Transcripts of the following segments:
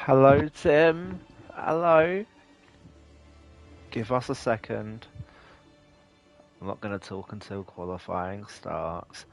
Hello, Tim. Hello. Give us a second. I'm not going to talk until qualifying starts.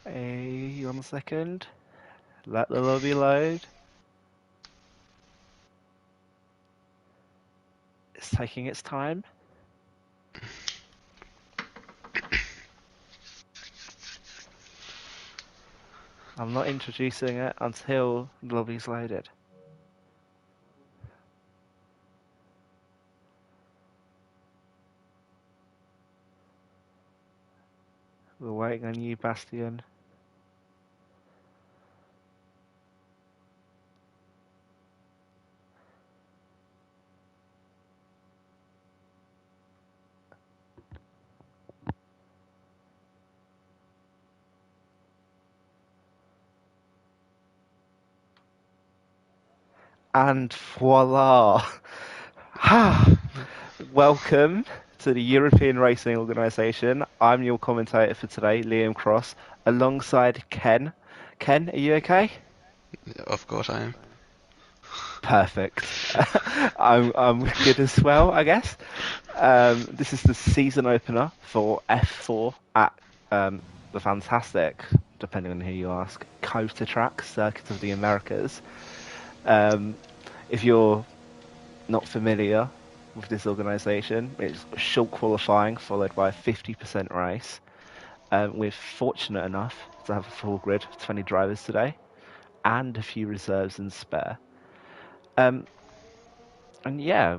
Hey, 1 second. Let the lobby load. It's taking its time. I'm not introducing it until the lobby's loaded. We're waiting on you, Bastion. And voila! Welcome to the European Racing Organisation. I'm your commentator for today, Liam Cross, alongside Ken. Ken, are you okay? Of course I am. Perfect. I'm good as well, I guess. This is the season opener for F4 at the fantastic, depending on who you ask, Coaster Track Circuit of the Americas. If you're not familiar with this organisation, it's short qualifying followed by a 50% race. We're fortunate enough to have a full grid of 20 drivers today and a few reserves and spare. And yeah,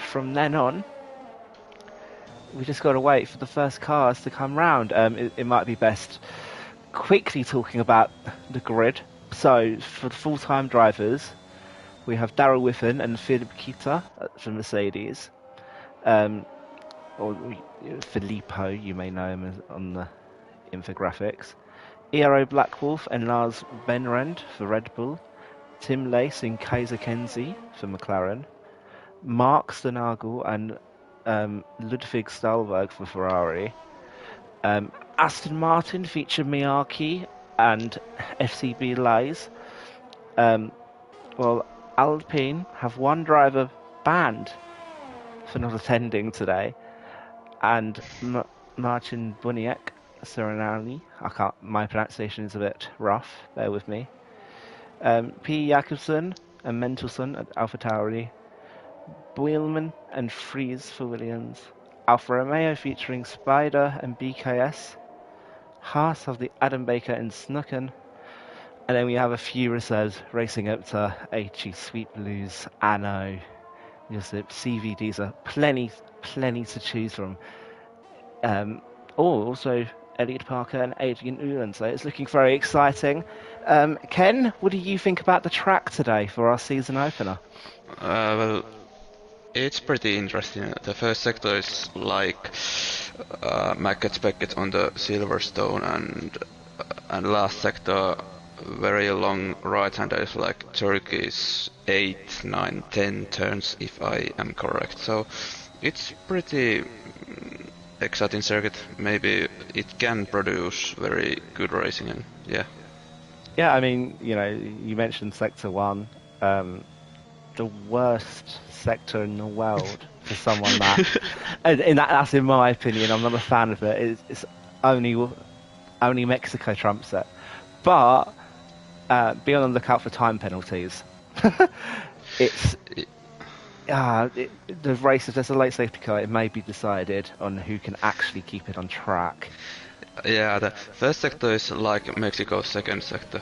from then on, we just got to wait for the first cars to come round. It might be best quickly talking about the grid. So for the full-time drivers, we have Daryl Whiffen and Philip Kita from Mercedes. Or Filippo, you may know him as on the infographics. Ero Blackwolf and Lars Benrend for Red Bull. Tim Lace and Kaiser Kenzie for McLaren. Mark Stenagel and Ludwig Stahlberg for Ferrari. Aston Martin feature Miyake and FCB Lies. Well, Alpine have one driver banned for not attending today, and Marcin Buniek Serenani. My pronunciation is a bit rough. Bear with me. P. Jakobsen and Mendelson at AlphaTauri. Builman and Fries for Williams. Alfa Romeo featuring Spider and BKS. Haas have the Adam Baker and Snucken. And then we have a few reserves racing up to HE Sweet Blues, Anno. CVDs are plenty to choose from. Also Elliot Parker and Adrian Ulan, so it's looking very exciting. Ken, what do you think about the track today for our season opener? Well, it's pretty interesting. The first sector is like Maggots Beckett on the Silverstone, and last sector very long right-hander is like Turkey's 8, 9, 10 turns, if I am correct. So it's pretty exciting circuit. Maybe it can produce very good racing, and yeah. Yeah, I mean, you mentioned Sector 1, the worst sector in the world for someone that, and that's in my opinion. I'm not a fan of it. It's only Mexico trumps it, but be on the lookout for time penalties. It's the race. If there's a late safety car, it may be decided on who can actually keep it on track. Yeah, the first sector is like Mexico's second sector.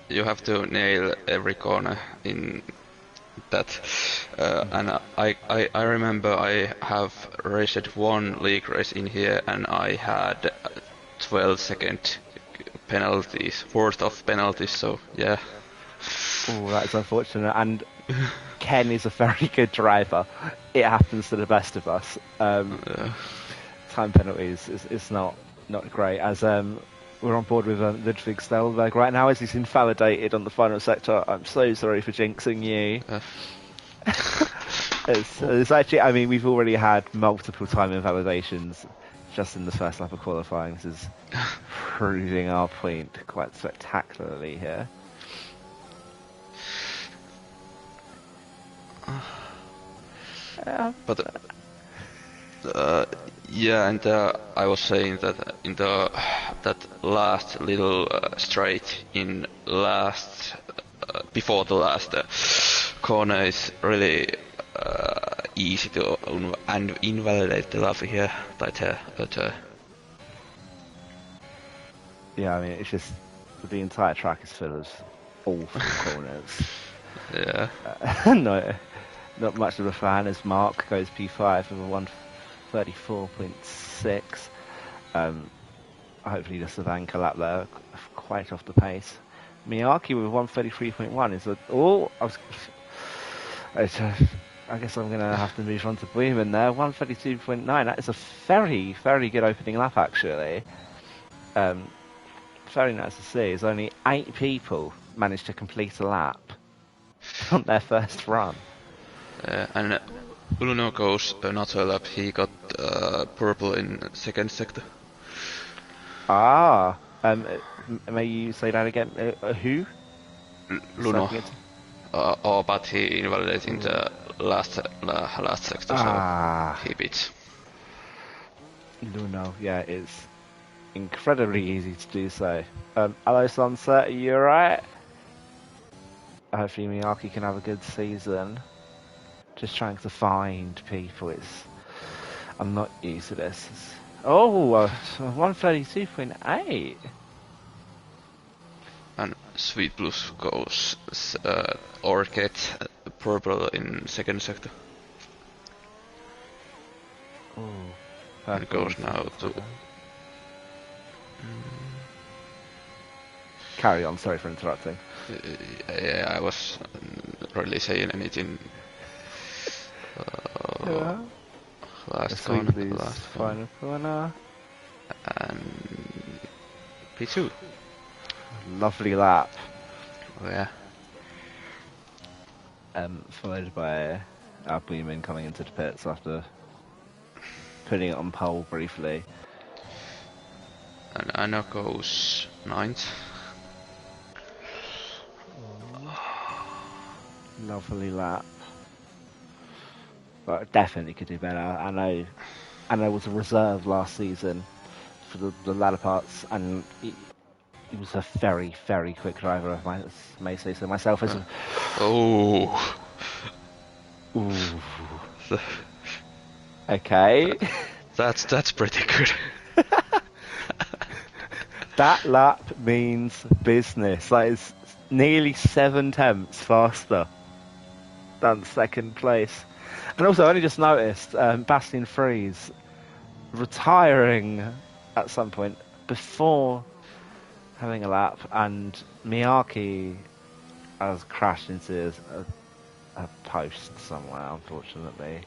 You have to nail every corner in that. And I remember I have raced one league race in here, and I had 12-second penalties, worth of penalties, so yeah. Oh, that is unfortunate. And Ken is a very good driver. It happens to the best of us. Time penalties is not great. As we're on board with Ludwig Stelberg right now, as he's invalidated on the final sector. I'm so sorry for jinxing you. It's actually, I mean, we've already had multiple time invalidations just in the first lap of qualifying. This is proving our point quite spectacularly here. But Yeah, and I was saying that in the that last little straight in last before the last corner is really easy to and invalidate the love here. Yeah, I mean, it's just the entire track is full of awful corners. Yeah. No, not much of a fan as Mark goes P5 with a 1:34.6. Hopefully the Savanka lap there, quite off the pace. Miyake with 1:33.1 is I guess I'm going to have to move on to Bueman there. 1:32.9. That is a very, very good opening lap, actually. Very nice to see. There's only 8 people managed to complete a lap on their first run. And Bruno goes another lap. He got purple in second sector. Ah, may you say that again? Who? Luno. But he invalidated in the last sector, so he beats. Luno, yeah, it's incredibly easy to do so. Hello Sunset, are you alright? Hopefully Miyake can have a good season. Just trying to find people, I'm not used to this. 1:32.8. And Sweet Blues goes or gets purple in second sector. And goes now to... Carry on, sorry for interrupting. Yeah, I was really saying anything. Last corner. Final corner. And P2. Lovely lap. Oh yeah. Followed by Bueman coming into the pits after putting it on pole briefly. And Anna goes 9th. Lovely lap. But definitely could do better. I know was a reserve last season for the latter parts, and he was a very, very quick driver, if I may say so myself. As Ooh. Okay. That's pretty good. That lap means business. That is nearly 7 tenths faster than second place. And also, I only just noticed Bastian Freeze retiring at some point before having a lap, and Miyake has crashed into a post somewhere, unfortunately.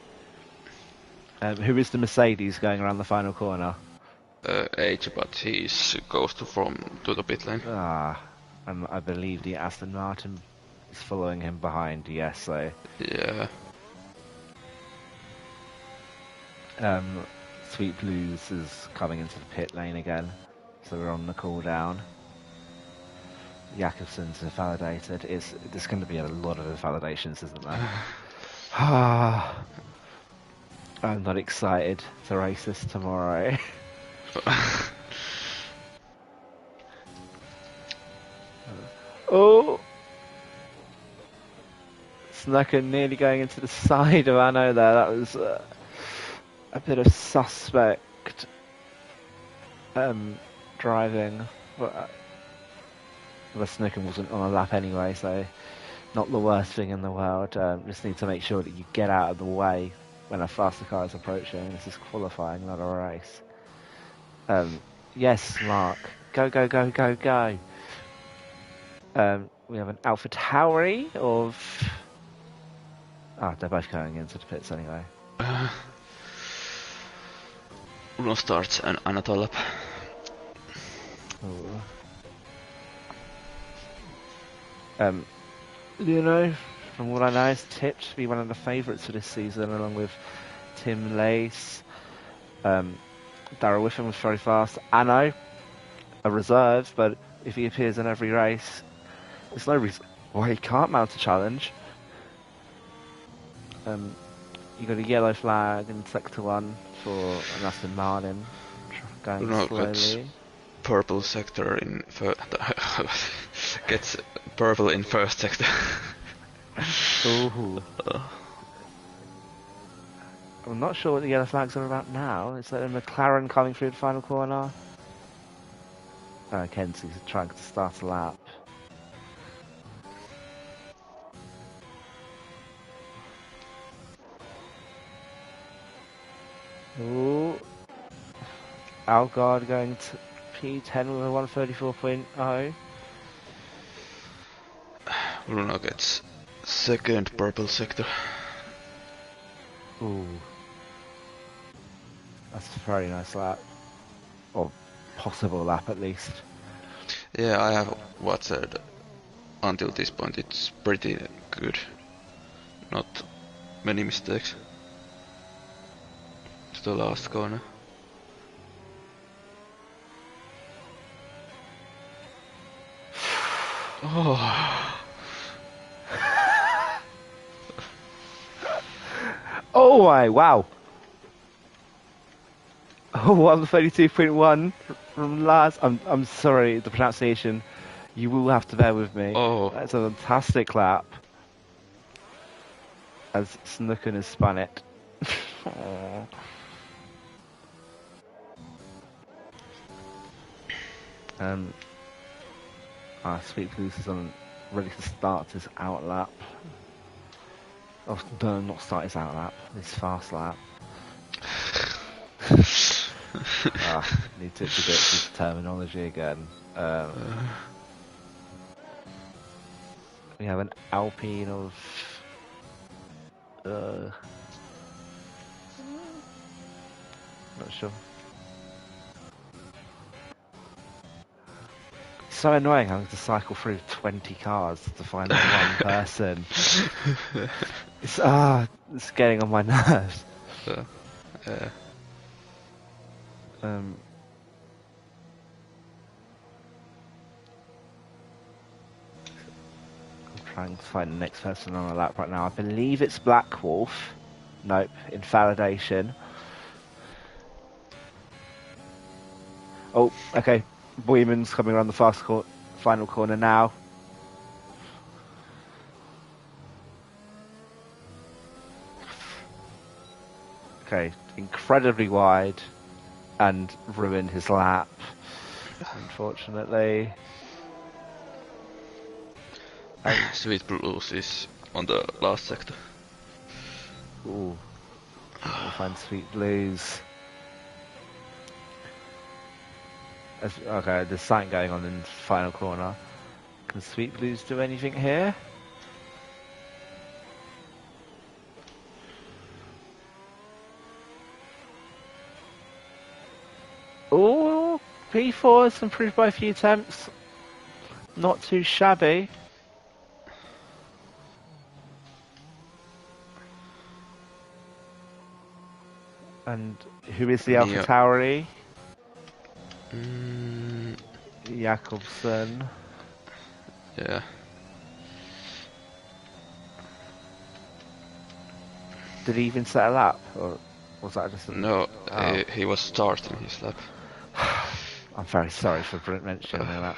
Who is the Mercedes going around the final corner? H, but he goes to the pit lane. And I believe the Aston Martin is following him behind. Yes, so yeah. Sweet Blues is coming into the pit lane again, so we're on the cool down. Jakobsen's invalidated. There's going to be a lot of invalidations, isn't there? I'm not excited to race this tomorrow. Oh! Snucker nearly going into the side of Anno there. That was a bit of suspect driving. But Snucker wasn't on a lap anyway, so not the worst thing in the world. Just need to make sure that you get out of the way when a faster car is approaching. This is qualifying, not a race. Yes, Mark. Go, go, go, go, go. We have an Alpha Tauri of... they're both going into the pits anyway. Uno starts and another lap. From what I know, is tipped to be one of the favourites for this season, along with Tim Lace. Darrell Whiffen was very fast. Anno, a reserve, but if he appears in every race, there's no reason why he can't mount a challenge. You got a yellow flag in sector 1 for an Aston Martin going No, gets slowly. purple sector in gets purple in first sector. Ooh. I'm not sure what the yellow flags are about now. Is that a McLaren coming through the final corner? Kenzie's trying to start a lap. Ooh. Algard going to P10 with a 134.0. Bruno gets second purple sector. Ooh. That's a very nice lap. Or possible lap at least. Yeah, I have watched it until this point. It's pretty good. Not many mistakes. To the last corner. Oh. Oh my, wow. Oh, 132.1 from Lars. I'm sorry, the pronunciation. You will have to bear with me. Oh. That's a fantastic lap. As Snooken has spun it. Sweet Blues is ready to start his out lap. Oh, no, not start his out lap. His fast lap. Need to get this terminology again. We have an Alpine of. Not sure. It's so annoying having to cycle through 20 cars to find one person. It's getting on my nerves. I'm trying to find the next person on the lap right now. I believe it's Black Wolf. Nope, invalidation. Oh, okay. Boyman's coming around the final corner now. Okay, incredibly wide and ruined his lap, unfortunately. Sweet Blues is on the last sector. Ooh. We'll find Sweet Blues. Okay, there's something going on in the final corner. Can Sweet Blues do anything here? Ooh, P4 has improved by a few attempts. Not too shabby. And who is the AlphaTauri? Jakobsen. Yeah. Did he even set a lap? Or was that just No, he was starting his lap. I'm very sorry for mentioning that.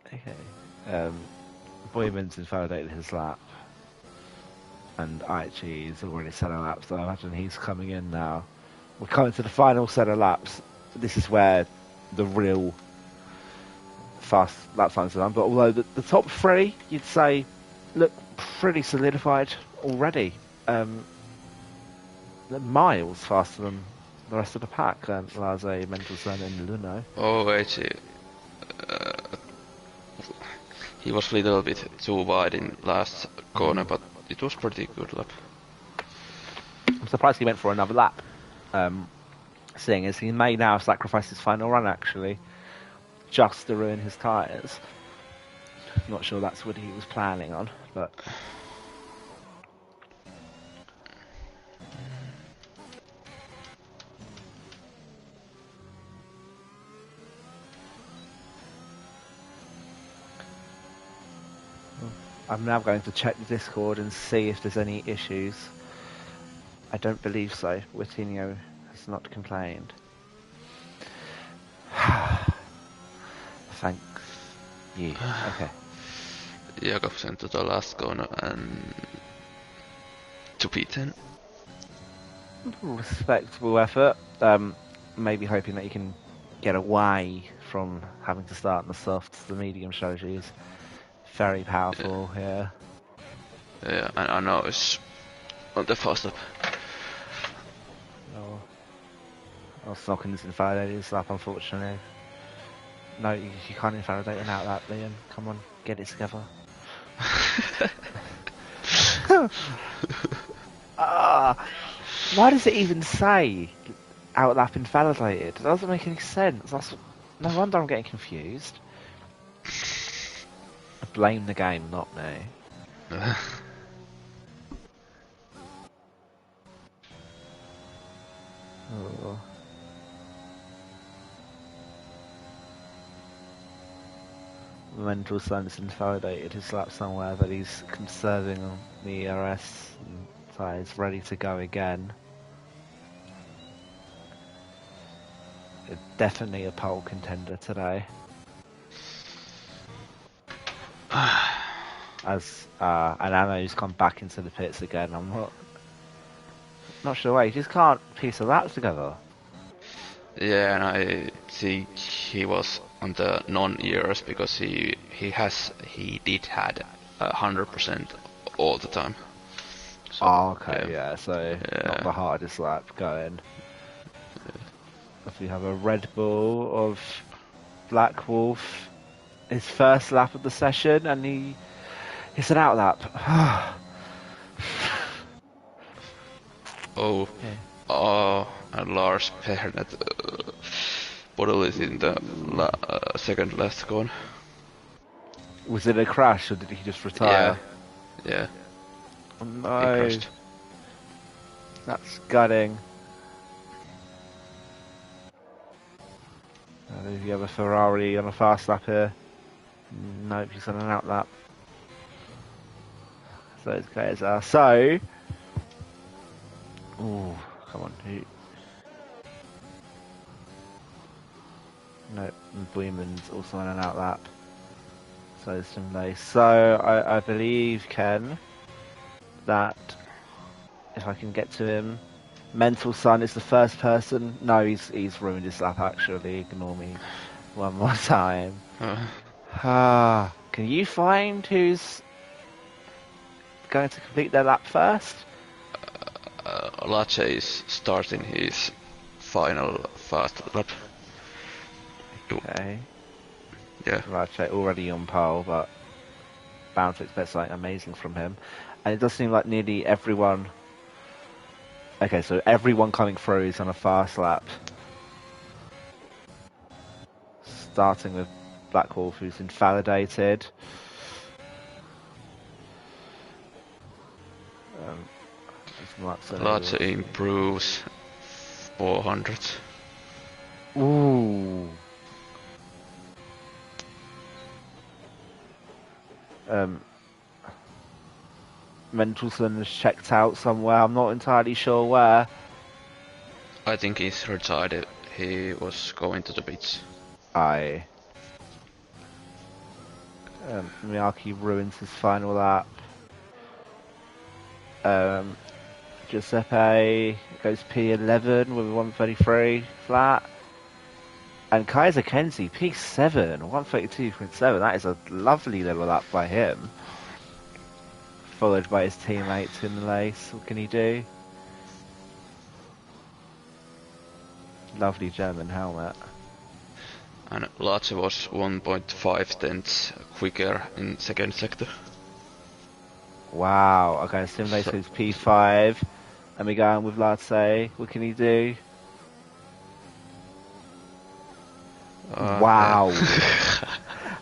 Okay. Boyman's invalidated his lap. And Aichi's already set a lap, so I imagine he's coming in now. We're coming to the final set of laps. This is where the real fast lap times are done. But although the top three, you'd say, look pretty solidified already. They're miles faster than the rest of the pack. Laze, Mendelssohn and Luno. Oh, Aichi. He was a little bit too wide in last corner, but it was pretty good lap. I'm surprised he went for another lap. Seeing as he may now sacrifice his final run, actually, just to ruin his tyres. Not sure that's what he was planning on, but... I'm now going to check the Discord and see if there's any issues. I don't believe so. Witinho has not complained. Thanks you. Okay. Jakobsen to the last corner and to P10. Respectable effort. Maybe hoping that you can get away from having to start in the softs. The medium strategy is very powerful here. Yeah, and I know it's on the fast up. Oh, Snockins invalidated his lap, unfortunately. No, you can't invalidate an out lap, Liam. Come on, get it together. Why does it even say out lap invalidated? It doesn't make any sense. No wonder I'm getting confused. I blame the game, not me. Oh. Mental Sun's invalidated his lap somewhere, but he's conserving on the ERS, so he's ready to go again. Definitely a pole contender today. As and Anno's come back into the pits again. I'm not sure why. He just can't piece a lap together. Yeah, and I think he was on the non-years because he did had 100% all the time. So, okay, yeah. So not the hardest lap going. If we have a Red Bull of Black Wolf, his first lap of the session, and it's an out lap. And Lars Pernet bottle is in the second last corner. Was it a crash or did he just retire? Yeah. Oh, no. That's gutting. If you have a Ferrari on a fast lap here. Nope, he's on an out lap. So it's clear as so. Ooh, come on. No, Boeman's also on an out lap. So it's some lace. So I believe, Ken, that if I can get to him, Mental Sun is the first person. No, he's ruined his lap actually. Ignore me one more time. Can you find who's going to complete their lap first? Lache is starting his final fast lap. Okay. Yeah. Lache already on pole, but bound to expect something amazing from him. And it does seem like nearly everyone. Okay, so everyone coming through is on a fast lap. Starting with Black Wolf, who's invalidated. Lache improves 400. Ooh. Mendelson is checked out somewhere. I'm not entirely sure where. I think he's retired. He was going to the beach. Miyake ruins his final lap. Giuseppe goes P11 with a 133 flat. And Kaiser Kenzie, P7, 132.7. That is a lovely little lap by him. Followed by his teammates in the race. What can he do? Lovely German helmet. And Lache was 1.5 tenths quicker in second sector. Wow. Okay, Simulator goes P5. And we go on with Lache. What can he do? Wow.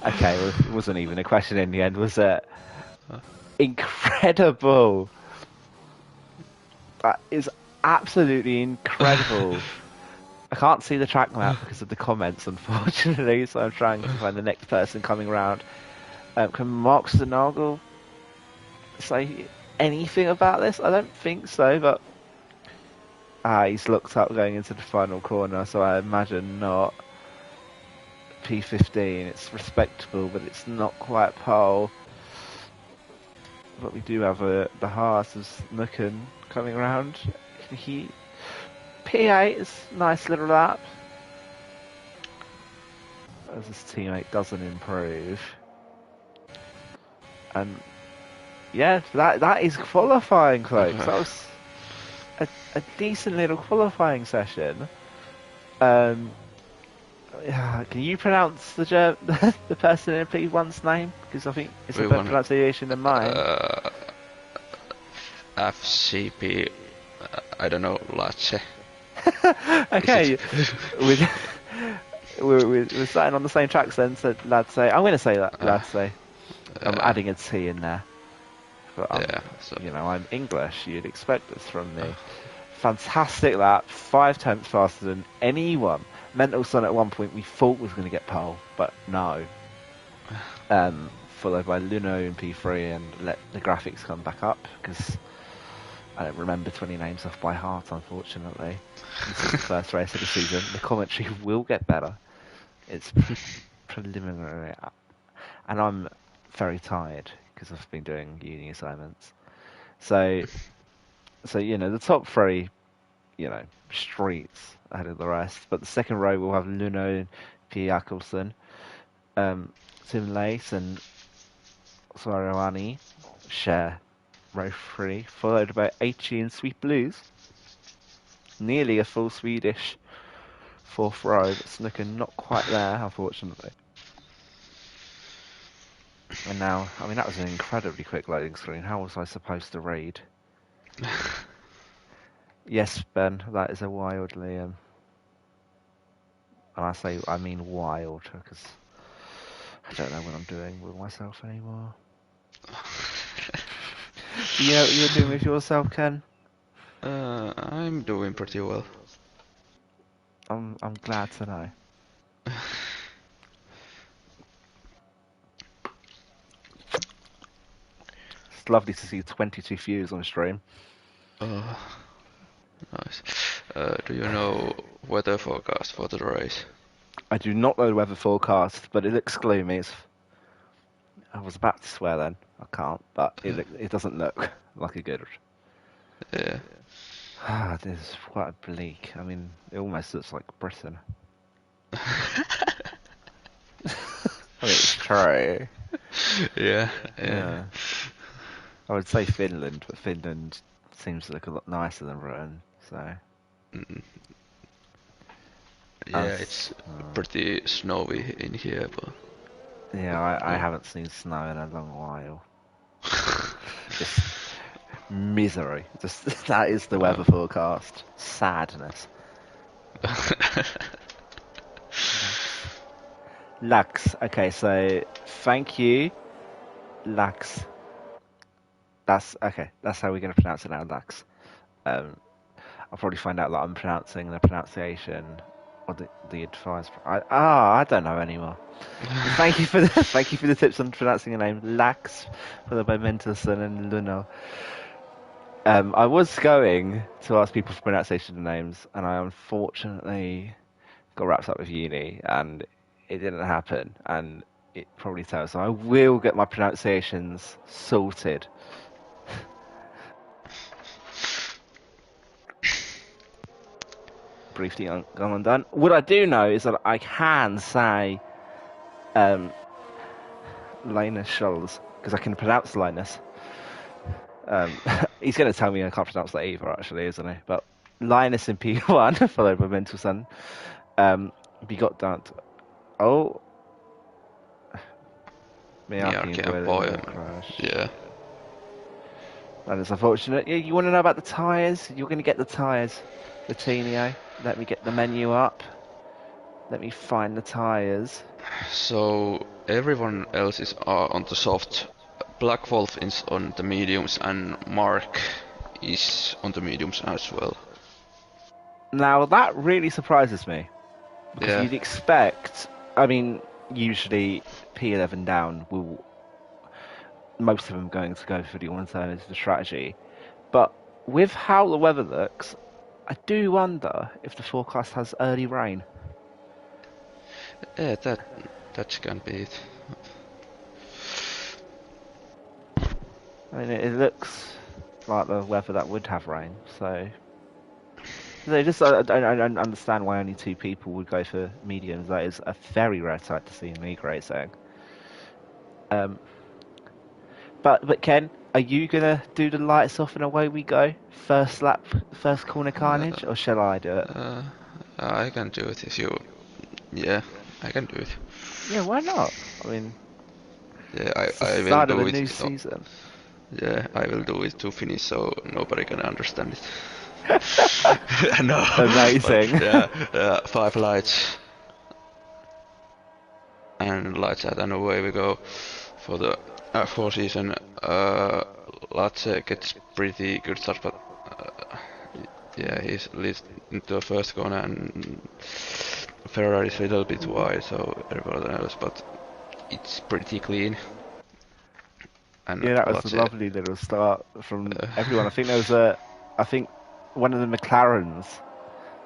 Okay, well, it wasn't even a question in the end, was it? Incredible. That is absolutely incredible. I can't see the track map because of the comments, unfortunately, so I'm trying to find the next person coming around. Can Mark Stanagle say anything about this? I don't think so, but he's looked up going into the final corner, so I imagine not. P15, it's respectable, but it's not quite pole. But we do have the Haas of Snucken coming around. P8 is a nice little lap. As his teammate doesn't improve. And yeah, that is qualifying, folks. That was a decent little qualifying session. Can you pronounce the the person in P1's name? Because I think it's a better pronunciation than mine. FCP, I don't know, Lache. Okay, we're starting on the same tracks then, so Lache. I'm going to say that, Lache. I'm adding a T in there. But I'm English, you'd expect this from me. Fantastic lap, 5/10 faster than anyone. Mendelson at one point we thought was going to get pole, but no. Followed by Luno in P3 and let the graphics come back up, because I don't remember 20 names off by heart, unfortunately. This is the first race of the season. The commentary will get better. It's preliminary. And I'm very tired, because I've been doing uni assignments. So the top three, streets ahead of the rest. But the second row will have Luno and P. Jakobsen, Tim Lace and Swarovani share row 3, followed by Aichi and Sweet Blues. Nearly a full Swedish fourth row, but Snooker not quite there, unfortunately. And now, that was an incredibly quick loading screen. How was I supposed to read? Yes, Ben, that is a wildly, and I mean wild, because I don't know what I'm doing with myself anymore. Do you know what you're doing with yourself, Ken? I'm doing pretty well. I'm glad to know. It's lovely to see 22 views on stream. Oh, nice. Do you know weather forecast for the race? I do not know the weather forecast, but it looks gloomy. I was about to swear then. I can't, but it doesn't look like a good. Yeah. This is quite bleak. It almost looks like Britain. It's true. Yeah. I would say Finland, but Finland seems to look a lot nicer than Britain, so... Yeah, it's pretty snowy in here, but... Yeah, I haven't seen snow in a long while. Just misery. That is the weather forecast. Sadness. Lux. Okay, so thank you, Lux. That's how we're going to pronounce it now, Lux. I'll probably find out that I'm pronouncing the pronunciation or the advice. I don't know anymore. Thank you for the tips on pronouncing your name, Lux, followed by Mentelson and Luno. I was going to ask people for pronunciation of names, and I unfortunately got wrapped up with uni, and it didn't happen, and it probably tells. So I will get my pronunciations sorted. Briefly gone and done. What I do know is that I can say Linus Schulz, because I can pronounce Linus. He's going to tell me I can't pronounce that either, actually, isn't he? But Linus in P1, followed by Mentelson. We got that. Oh. Miyake and Boyle crash. Yeah. That is unfortunate. Yeah, you want to know about the tyres? You're going to get the tyres, Latinio. Let me get the menu up. Let me find the tyres. So everyone else is on the soft. Black Wolf is on the mediums, and Mark is on the mediums as well. Now that really surprises me, because you'd expect. Usually P11 down will most of them going to go for the alternative strategy. But with how the weather looks, I do wonder if the forecast has early rain. Yeah, that can be it. I mean, it looks like the weather that would have rain. So I don't understand why only two people would go for mediums. That is a very rare sight to see in league racing. Um, but Ken, are you gonna do the lights off and away we go? First lap, first corner carnage, or shall I do it? Uh, I can do it if you. Yeah, I can do it. Yeah, why not? I mean, Yeah, it's the I will start of do a it. new season. Yeah, I will do it to finish so nobody can understand it. No, but Amazing. yeah, 5 lights and lights out and away we go for the F4 season. Latse gets pretty good start, but yeah, he's leads into the first corner and Ferrari's a little bit wide, so everyone else, but it's pretty clean. And Yeah, that was a Latse, lovely little start from everyone. I think there was I think one of the McLarens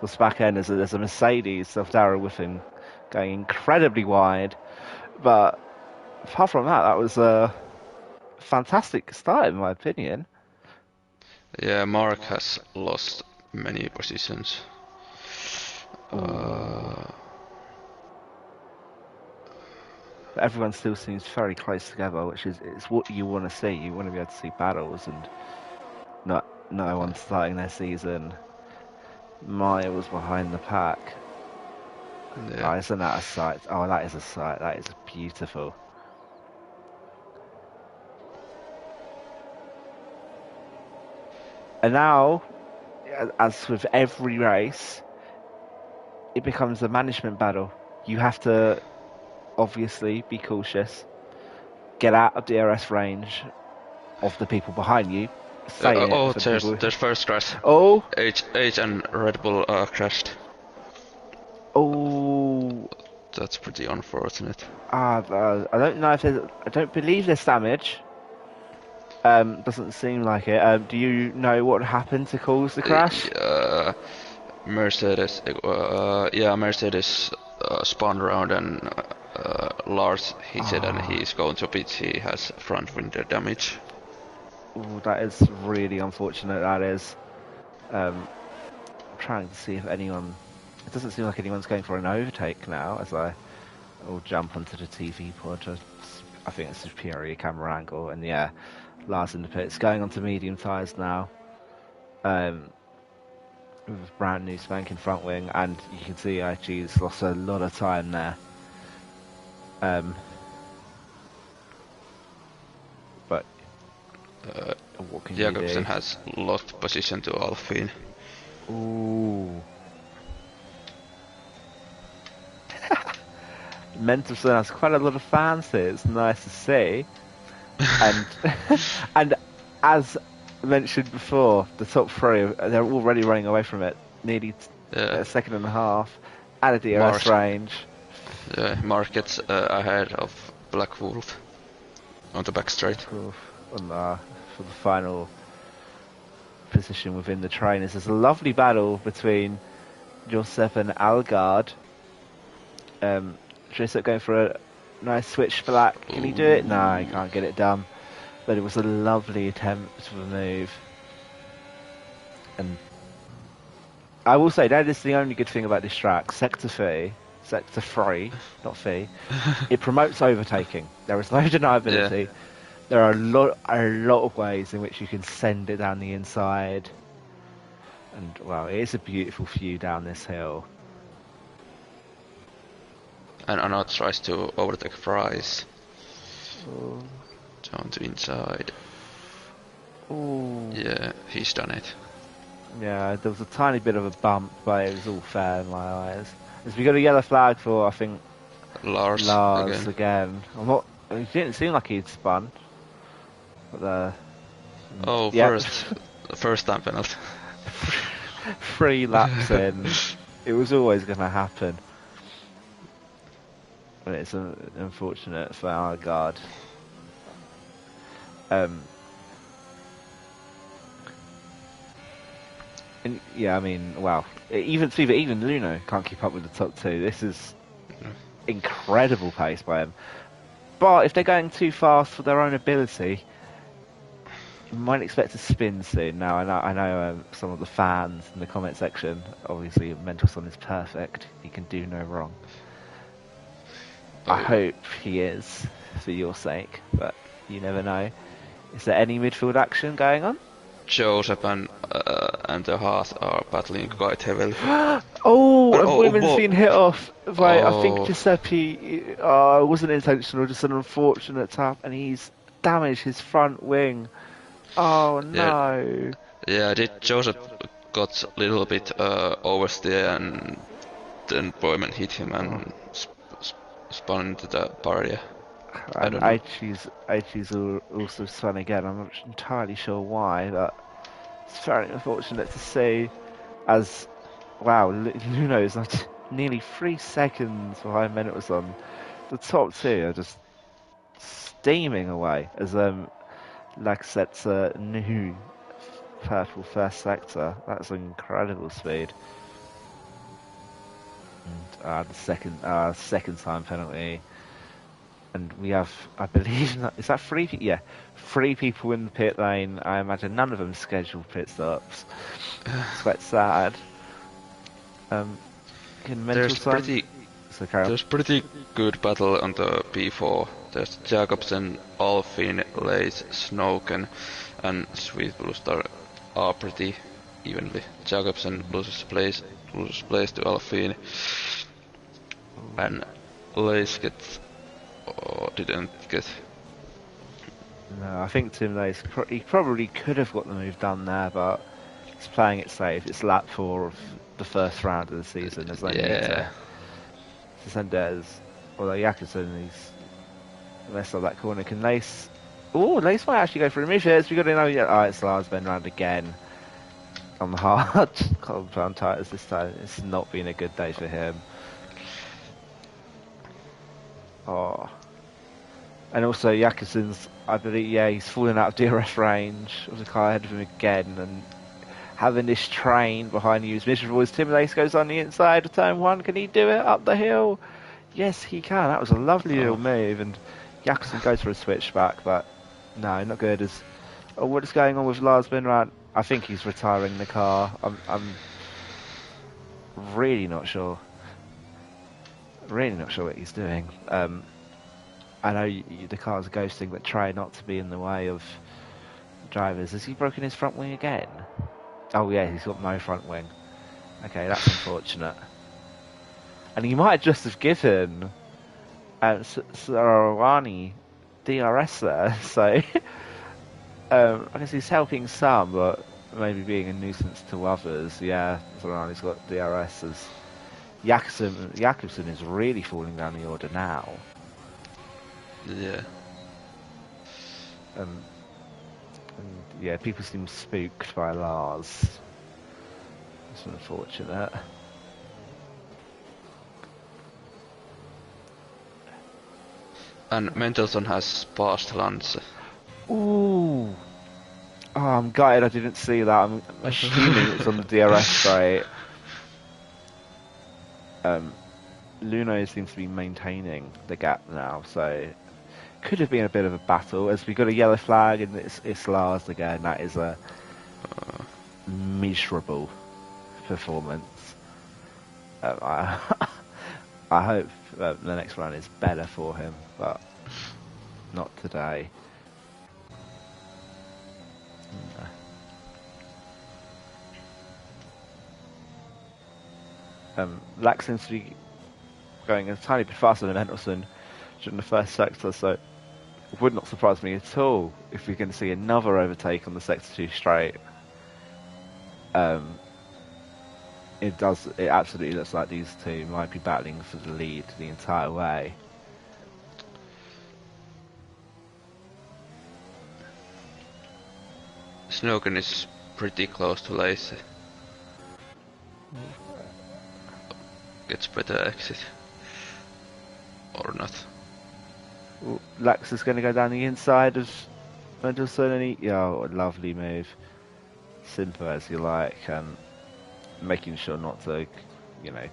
was back end. There's a Mercedes self-Darrow with him going incredibly wide. But apart from that, that was a fantastic start in my opinion. yeah, Mark has lost many positions. Ooh. Uh, But everyone still seems very close together, which is it's what you want to see. You want to be able to see battles and not no one starting their season miles behind the pack. yeah. Oh, isn't that a sight? Oh, that is a sight. That is beautiful. And now, as with every race, it becomes a management battle. You have to obviously be cautious, get out of DRS range of the people behind you. Saying it Oh, for the people. there's first crash. Oh, H and Red Bull crashed. oh. That's pretty unfortunate. I don't know if there's. I don't believe there's damage. Doesn't seem like it. Do you know what happened to cause the crash? Mercedes, yeah, Mercedes spun around and Lars hit it and Ah, he's going to pit. He has front window damage. oh, that is really unfortunate. That is. I'm trying to see if anyone. It doesn't seem like anyone's going for an overtake now. As I will jump onto the TV pod. I think it's a superior camera angle, and yeah, Lars in the pits going onto medium tyres now. With a brand new spanking front wing, and you can see IG's lost a lot of time there. But what can you Jakobsen do? has lost position to Alpine. Ooh. Mentorson has quite a lot of fans here. It's nice to see. And and as mentioned before, the top three they're already running away from it. Nearly a second and a half at a DRS range. Mark gets ahead of Black Wolf on the back straight. For the final position within the trainers. There's a lovely battle between Joseph and Algard. Joseph going for a nice switch black. Can he do it? No, he can't get it done. But it was a lovely attempt for the move. And I will say that is the only good thing about this track. Sector 3, not fee. It promotes overtaking. There is no deniability. Yeah. There are a lot of ways in which you can send it down the inside. And wow, it is a beautiful view down this hill. And Anna tries to overtake Fries. Oh. Down to inside. Ooh. Yeah, he's done it. Yeah, there was a tiny bit of a bump, but it was all fair in my eyes. As we got a yellow flag for, I think, Lars again. It didn't seem like he'd spun. But first time penalty. 3 laps in, it was always going to happen. And it's unfortunate for our guard. Um, and yeah, I mean, wow. Even Luno can't keep up with the top two. This is incredible pace by him. But if they're going too fast for their own ability, you might expect a spin soon. Now, I know some of the fans in the comment section, obviously, Mendelssohn is perfect. He can do no wrong. I Oh, hope he is, for your sake, but you never know. Is there any midfield action going on? Joseph and the Haas are battling quite heavily. Oh, a Oh, woman's whoa. been hit off by, I think, Oh, Giuseppe. It wasn't intentional, just an unfortunate tap, and he's damaged his front wing. Oh yeah, no. yeah. Did Joseph got a little bit oversteer and then Boyman hit him Oh. and spun into the barrier. I And don't know. Aichi's also spun again. I'm not entirely sure why, but it's very unfortunate to see. As wow, Luno is like nearly 3 seconds behind Menetwas. The top two are just steaming away as Lacset's new purple first sector. That's an incredible speed. And the second time penalty. And we have, I believe, is that three? Yeah, 3 people in the pit lane. I imagine none of them scheduled pit stops. It's quite sad. Can Mental There's Sun? pretty So carry on. there's pretty good battle on the P4. There's Jacobsen, Alfin, Lace, Snoken, and Sweet Blue Star are pretty evenly. Jacobsen loses place to Alfin, and Lace didn't get. No, I think Tim Lace, he probably could have got the move done there, but he's playing it safe. It's lap 4 of the first round of the season. There's no need Yeah, to send Des. Although Jakobsen, he's messed up that corner. Can Lace? Oh, Lace might actually go for a move here. So we got to know. Yeah, oh, it's Lars been round again on the hard compound tires this time. It's not been a good day for him. Oh. And also Jakobsen's, I believe, yeah, he's falling out of DRS range of the car ahead of him again, and having this train behind you is miserable as Tim Lace goes on the inside of turn 1. Can he do it up the hill? Yes, he can. That was a lovely little oh, move, and Jakobsen goes for a switchback, but no, not good. What is going on with Lars Benrad? I think he's retiring the car. I'm really not sure. Really not sure what he's doing. I know the car's ghosting, but try not to be in the way of drivers. Has he broken his front wing again? Oh yeah, he's got no front wing. Okay, that's unfortunate. And he might just have given Sarawani DRS there, so I guess he's helping some, but maybe being a nuisance to others. Yeah, Sarawani's got DRS as Jakobsen is really falling down the order now. yeah. And yeah, people seem spooked by Lars. It's unfortunate. And Mendelssohn has passed Lance. Ooh. Oh, I'm gutted I didn't see that. I'm assuming it's on the DRS straight. Luno seems to be maintaining the gap now, so could have been a bit of a battle. As we got a yellow flag and it's Lars again. That is a miserable performance. I, I hope the next run is better for him, but not today. Lax seems to be going a tiny bit faster than Henderson during the first sector, so it would not surprise me at all if we can see another overtake on the sector 2 straight. It absolutely looks like these two might be battling for the lead the entire way. Snoken is pretty close to Lacey. Gets better exit. Or not. Lax is going to go down the inside of Mendelssohn and oh, lovely move. Simple as you like, and making sure not to,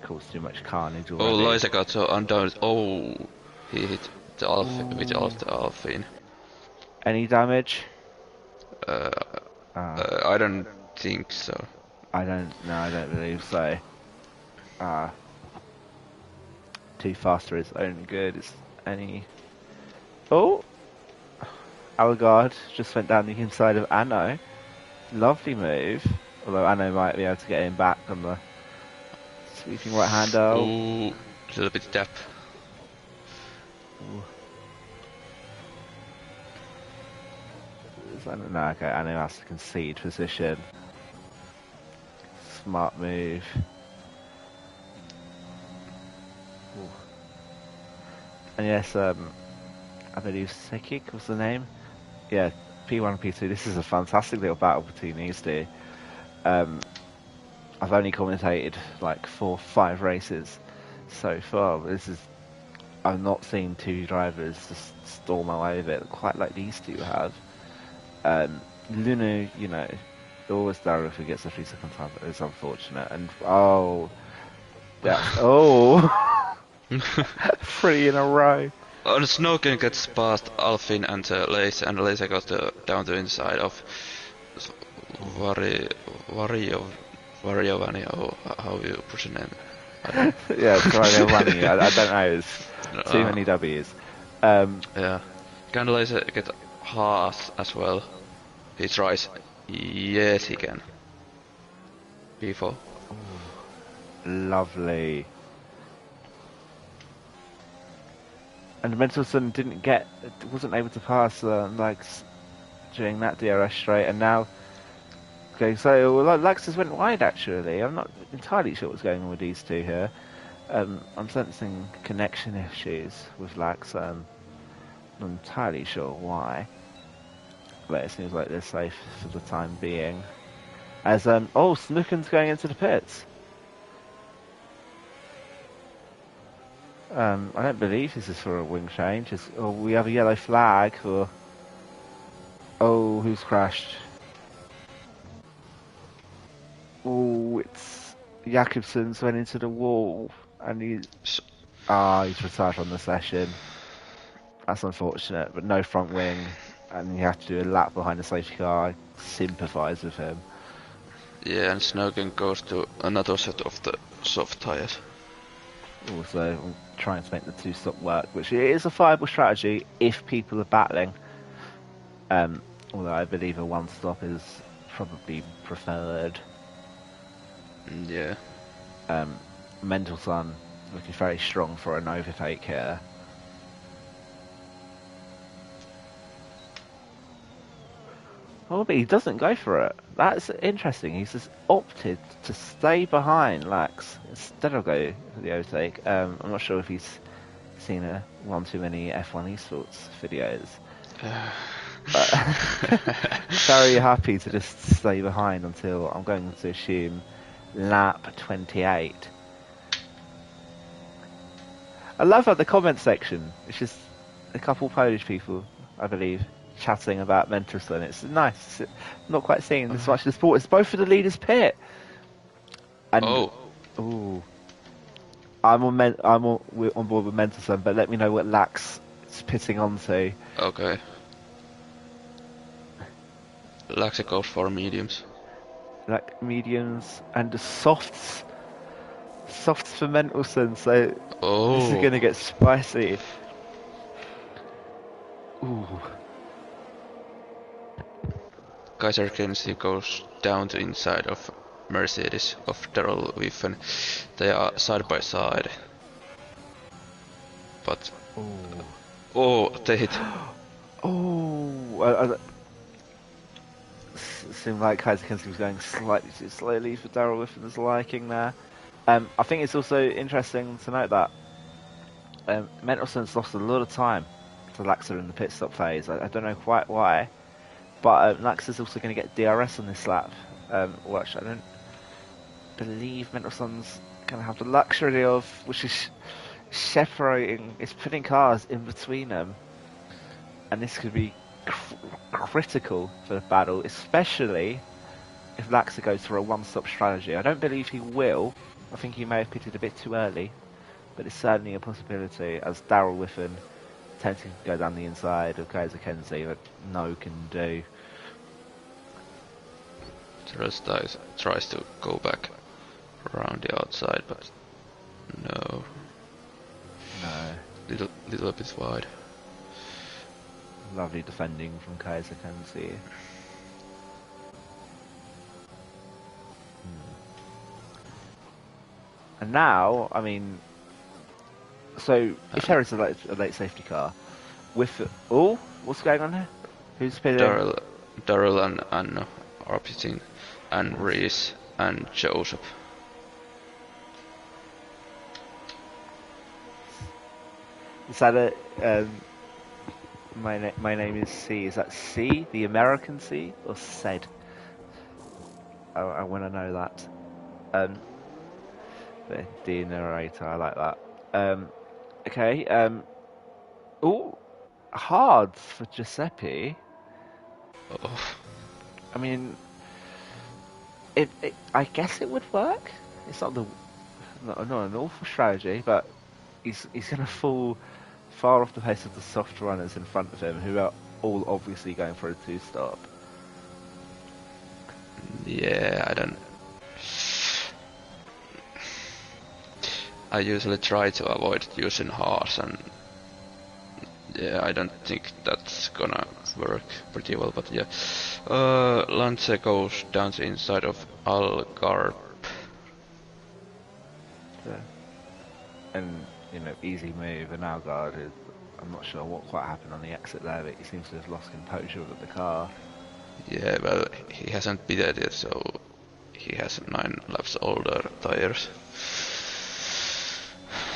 cause too much carnage Oh, already. Liza got so undone. Oh, he hit the with Ooh. the Alpine. Any damage? Uh, Ah, I don't think so. I don't believe so. Ah, too fast for his own good. Is any? Oh, Algard just went down the inside of Anno. Lovely move. Although Anno might be able to get him back on the sweeping right hander. Oh, a little bit tap. No, okay, Anno has to concede position. Smart move. Ooh. And yes, I believe Sekik was the name. Yeah, P1 and P2. This is a fantastic little battle between these two. I've only commentated like 4 or 5 races so far. But I've not seen two drivers just storm away with it quite like these two have. Lunu, always Darrow who gets a 3-second time, but it's unfortunate. And that's 3 in a row. And Snoken gets past Alphin and Lace, and Lace goes down the inside of Variovani, or how you push your name. Yeah, sorry, they're running. I don't know. It's too many W's. Yeah. Can Lace get Haas as well? He tries. Yes, he can. P4. Lovely. And Mendelssohn wasn't able to pass during that DRS straight, and now Lexus went wide actually. I'm not entirely sure what's going on with these two here. I'm sensing connection issues with Lax. I'm not entirely sure why, but it seems like they're safe for the time being. As Snooken's going into the pits. I don't believe this is for a wing change. We have a yellow flag for. Oh, who's crashed? Oh, it's Jakobsen's went into the wall, and he's retired from the session. That's unfortunate, but no front wing, and you have to do a lap behind the safety car. I sympathise with him. Yeah, and Snoken goes to another set of the soft tires. Also, I'm trying to make the 2-stop work, which is a viable strategy if people are battling. Although I believe a 1-stop is probably preferred. Yeah. Mendelssohn looking very strong for an overtake here. Oh, but he doesn't go for it. That's interesting. He's just opted to stay behind Lax instead of go for the overtake. I'm not sure if he's seen one too many F1 esports videos. Very happy to just stay behind until I'm going to assume lap 28. I love the comment section. It's just a couple Polish people, I believe, chatting about Mendelssohn. It's nice. It's not quite seeing this much of the sport. It's both for the leaders' pit. And, I'm on board with Mendelssohn, but let me know what Lax is pitting onto. Okay. Lax goes for mediums. Like mediums and the softs. Softs for Mendelssohn, so this is going to get spicy. Ooh. Kaiser Kensi goes down the inside of Mercedes of Daryl Wiffen. They are side by side. But... they hit. Seemed like Kaiser Kensi was going slightly too slowly for Daryl Wiffen's liking there. I think it's also interesting to note that Mendelssohn's lost a lot of time to Laxer in the pit stop phase. I don't know quite why, but Laxer's also going to get DRS on this lap, which I don't believe Mendelssohn's going to have the luxury of, which is separating, it's putting cars in between them, and this could be critical for the battle, especially if Laxa goes for a one-stop strategy. I don't believe he will. I think he may have pitted a bit too early, but it's certainly a possibility, as Daryl Whiffen attempting to go down the inside of Kaiser Kenzie, but no can do. Terrace tries to go back around the outside, but no. No. Little bit wide. Lovely defending from Kaiser Kenzie. And now, I mean, so if there is a late safety car, with what's going on here? Who's pitting? Daryl and Anno are pitting, and Reese and Joseph. Is that a my name is C? Is that C, the American C, or said? I want to know that. The dear narrator, I like that. Okay. Oh, hard for Giuseppe. Oh. I mean, I guess it would work. It's not an awful strategy, but he's gonna fall far off the pace of the soft runners in front of him, who are all obviously going for a two-stop. Yeah, I usually try to avoid using harsh, and yeah, I don't think that's gonna work pretty well, but yeah. Lance goes down the inside of Algarve. Yeah. And, easy move, and Algarve is, I'm not sure what quite happened on the exit there, but he seems to have lost composure with the car. Yeah, well, he hasn't pitted yet, so he has 9 laps older tires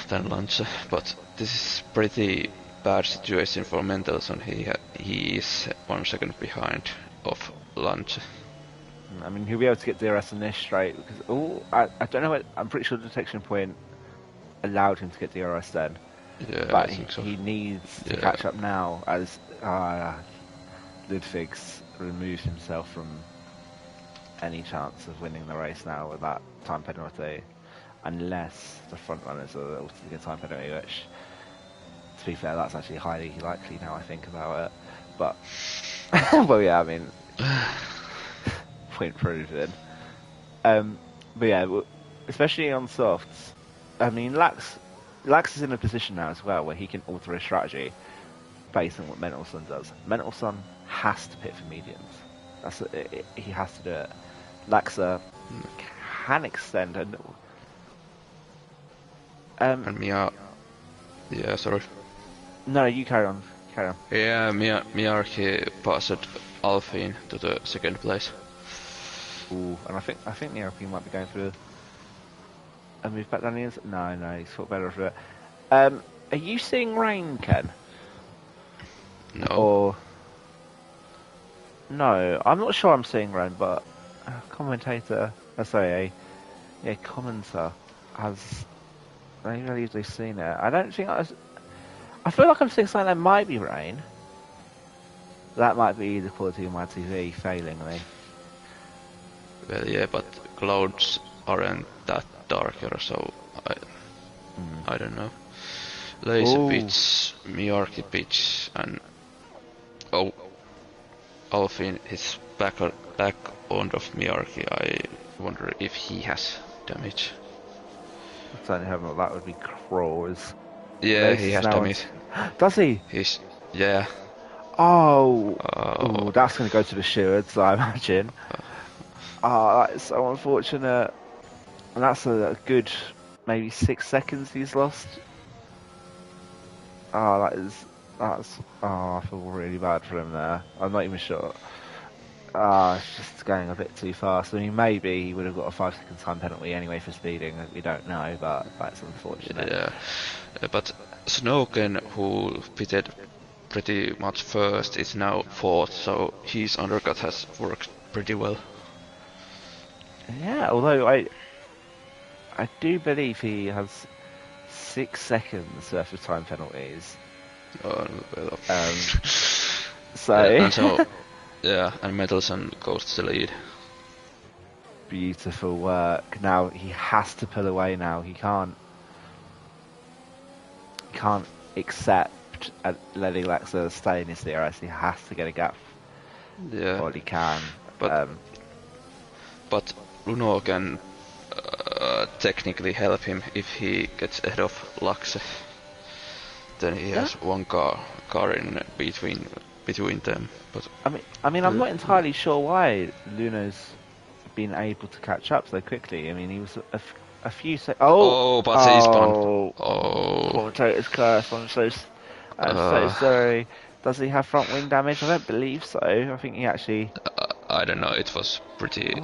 than Lance, but this is pretty bad situation for Mendelssohn. He is 1 second behind of Lance. I mean, he'll be able to get DRS in this straight, because, I don't know, I'm pretty sure the detection point allowed him to get DRS then. Yeah, but I think so. He needs to catch up now, as Ludwig's removed himself from any chance of winning the race now with that time penalty, unless the front runners are able to get a time penalty, which, to be fair, that's actually highly likely now I think about it. But, well, yeah, I mean, point proven. But yeah, especially on softs, I mean, Lax is in a position now as well where he can alter his strategy based on what Mendelssohn does. Mendelssohn has to pit for mediums. He has to do it. Laxa can extend and Mia... Yeah, sorry. No, you carry on. Yeah, Miarki passed Alfine to the 2nd place. Ooh, and I think Miarki might be going for a move back down the inside. No, he's thought better of it. Are you seeing rain, Ken? No. Or no, I'm not sure I'm seeing rain, but a commentator, a commenter has. I believe they've seen it. I don't think I feel like I'm seeing something that might be rain. That might be the quality of my TV failing me. Well, yeah, but clouds aren't that darker, so I don't know. Laser pitch, Miarki pitch, and Alfin is back on of Miarki. I wonder if he has damage. I certainly hope not. That would be cruel. Yeah, he has damage. Does he? Yeah. Oh, that's going to go to the stewards, I imagine. That is so unfortunate. And that's a good, maybe 6 seconds he's lost. I feel really bad for him there. I'm not even sure. It's just going a bit too fast. I mean, maybe he would have got a 5-second time penalty anyway for speeding. We don't know, but that's unfortunate. Yeah, but Snowken, who pitted pretty much first, is now 4th, so his undercut has worked pretty well. Yeah, although I do believe he has 6 seconds worth of time penalties. Oh, well. So, and so, yeah, and Metalson goes to the lead. beautiful work. Now he has to pull away. Now he can't accept letting Lexa stay in his DRS. He has to get a gap Yeah, while he can. but but Luno can technically help him if he gets ahead of Laxe. Then he has one car in between them. But I'm not entirely sure why Luno's been able to catch up so quickly. I mean, he was a few seconds. oh, but he's spun. Commentators curse. I'm so sorry. Does he have front wing damage? I don't believe so. I think he actually. I don't know. It was pretty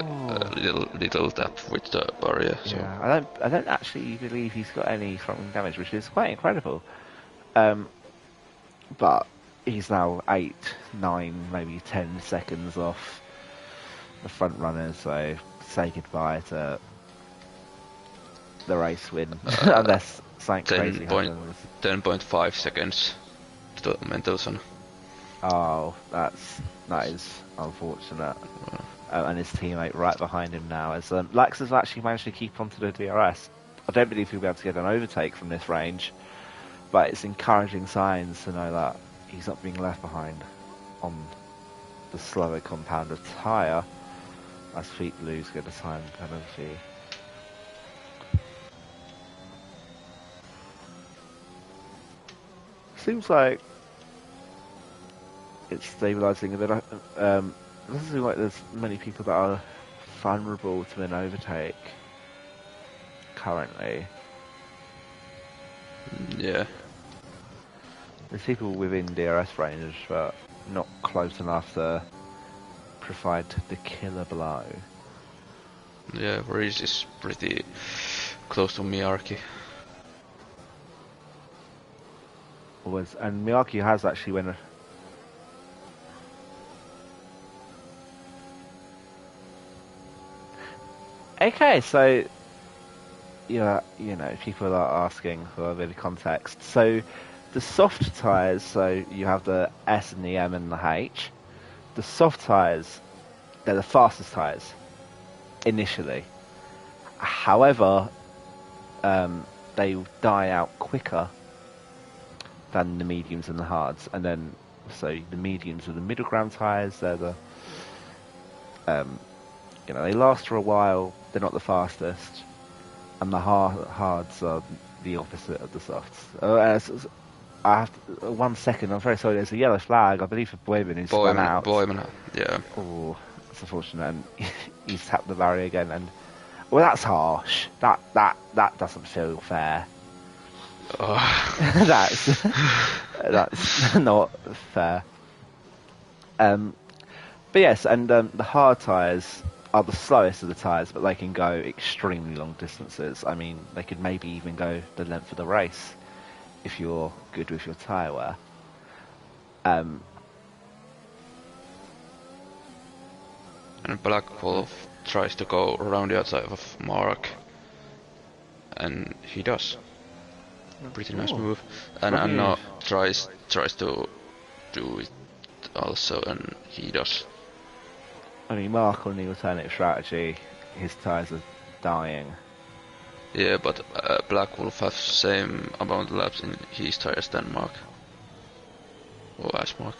little tap with the barrier. So. Yeah, I don't actually believe he's got any front wing damage, which is quite incredible. But he's now 8, 9, maybe 10 seconds off the front runners. So say goodbye to the race win, unless something crazy happens. 10.5 seconds to Mendelssohn. Oh, that is unfortunate. And his teammate right behind him now. As Lax has actually managed to keep onto the DRS. I don't believe he'll be able to get an overtake from this range, but it's encouraging signs to know that he's not being left behind on the slower compounder tyre as Feet Blues get a time penalty. Seems like it's stabilising a bit. It doesn't seem like there's many people that are vulnerable to an overtake currently. Yeah. There's people within DRS range, but not close enough to provide the killer blow. Yeah, Reese is pretty close to Miyaki. And Miyaki has actually won. Okay, so yeah, people are asking for a bit of context. So the soft tyres, so you have the S and the M and the H. The soft tyres, they're the fastest tyres initially. However, they die out quicker than the mediums and the hards, and then so the mediums are the middle ground tyres. They're the they last for a while. They're not the fastest, and the hards are the opposite of the softs. I have 1 second. I'm very sorry. There's a yellow flag. I believe for Boyman who's spun out. Boyman, yeah. Oh, that's unfortunate. And he's tapped the barrier again. And well, that's harsh. That doesn't feel fair. Oh. that's not fair. But yes, and the hard tyres are the slowest of the tyres, but they can go extremely long distances. I mean, they could maybe even go the length of the race if you're good with your tyre wear. And Black Wolf tries to go around the outside of Mark, and he does. Pretty nice move. And Anna tries to do it also, and he does. I mean, Mark on the alternative strategy, his tyres are dying. Yeah, but Black Wolf has same amount of laps in his tyres than Mark. Or as Mark.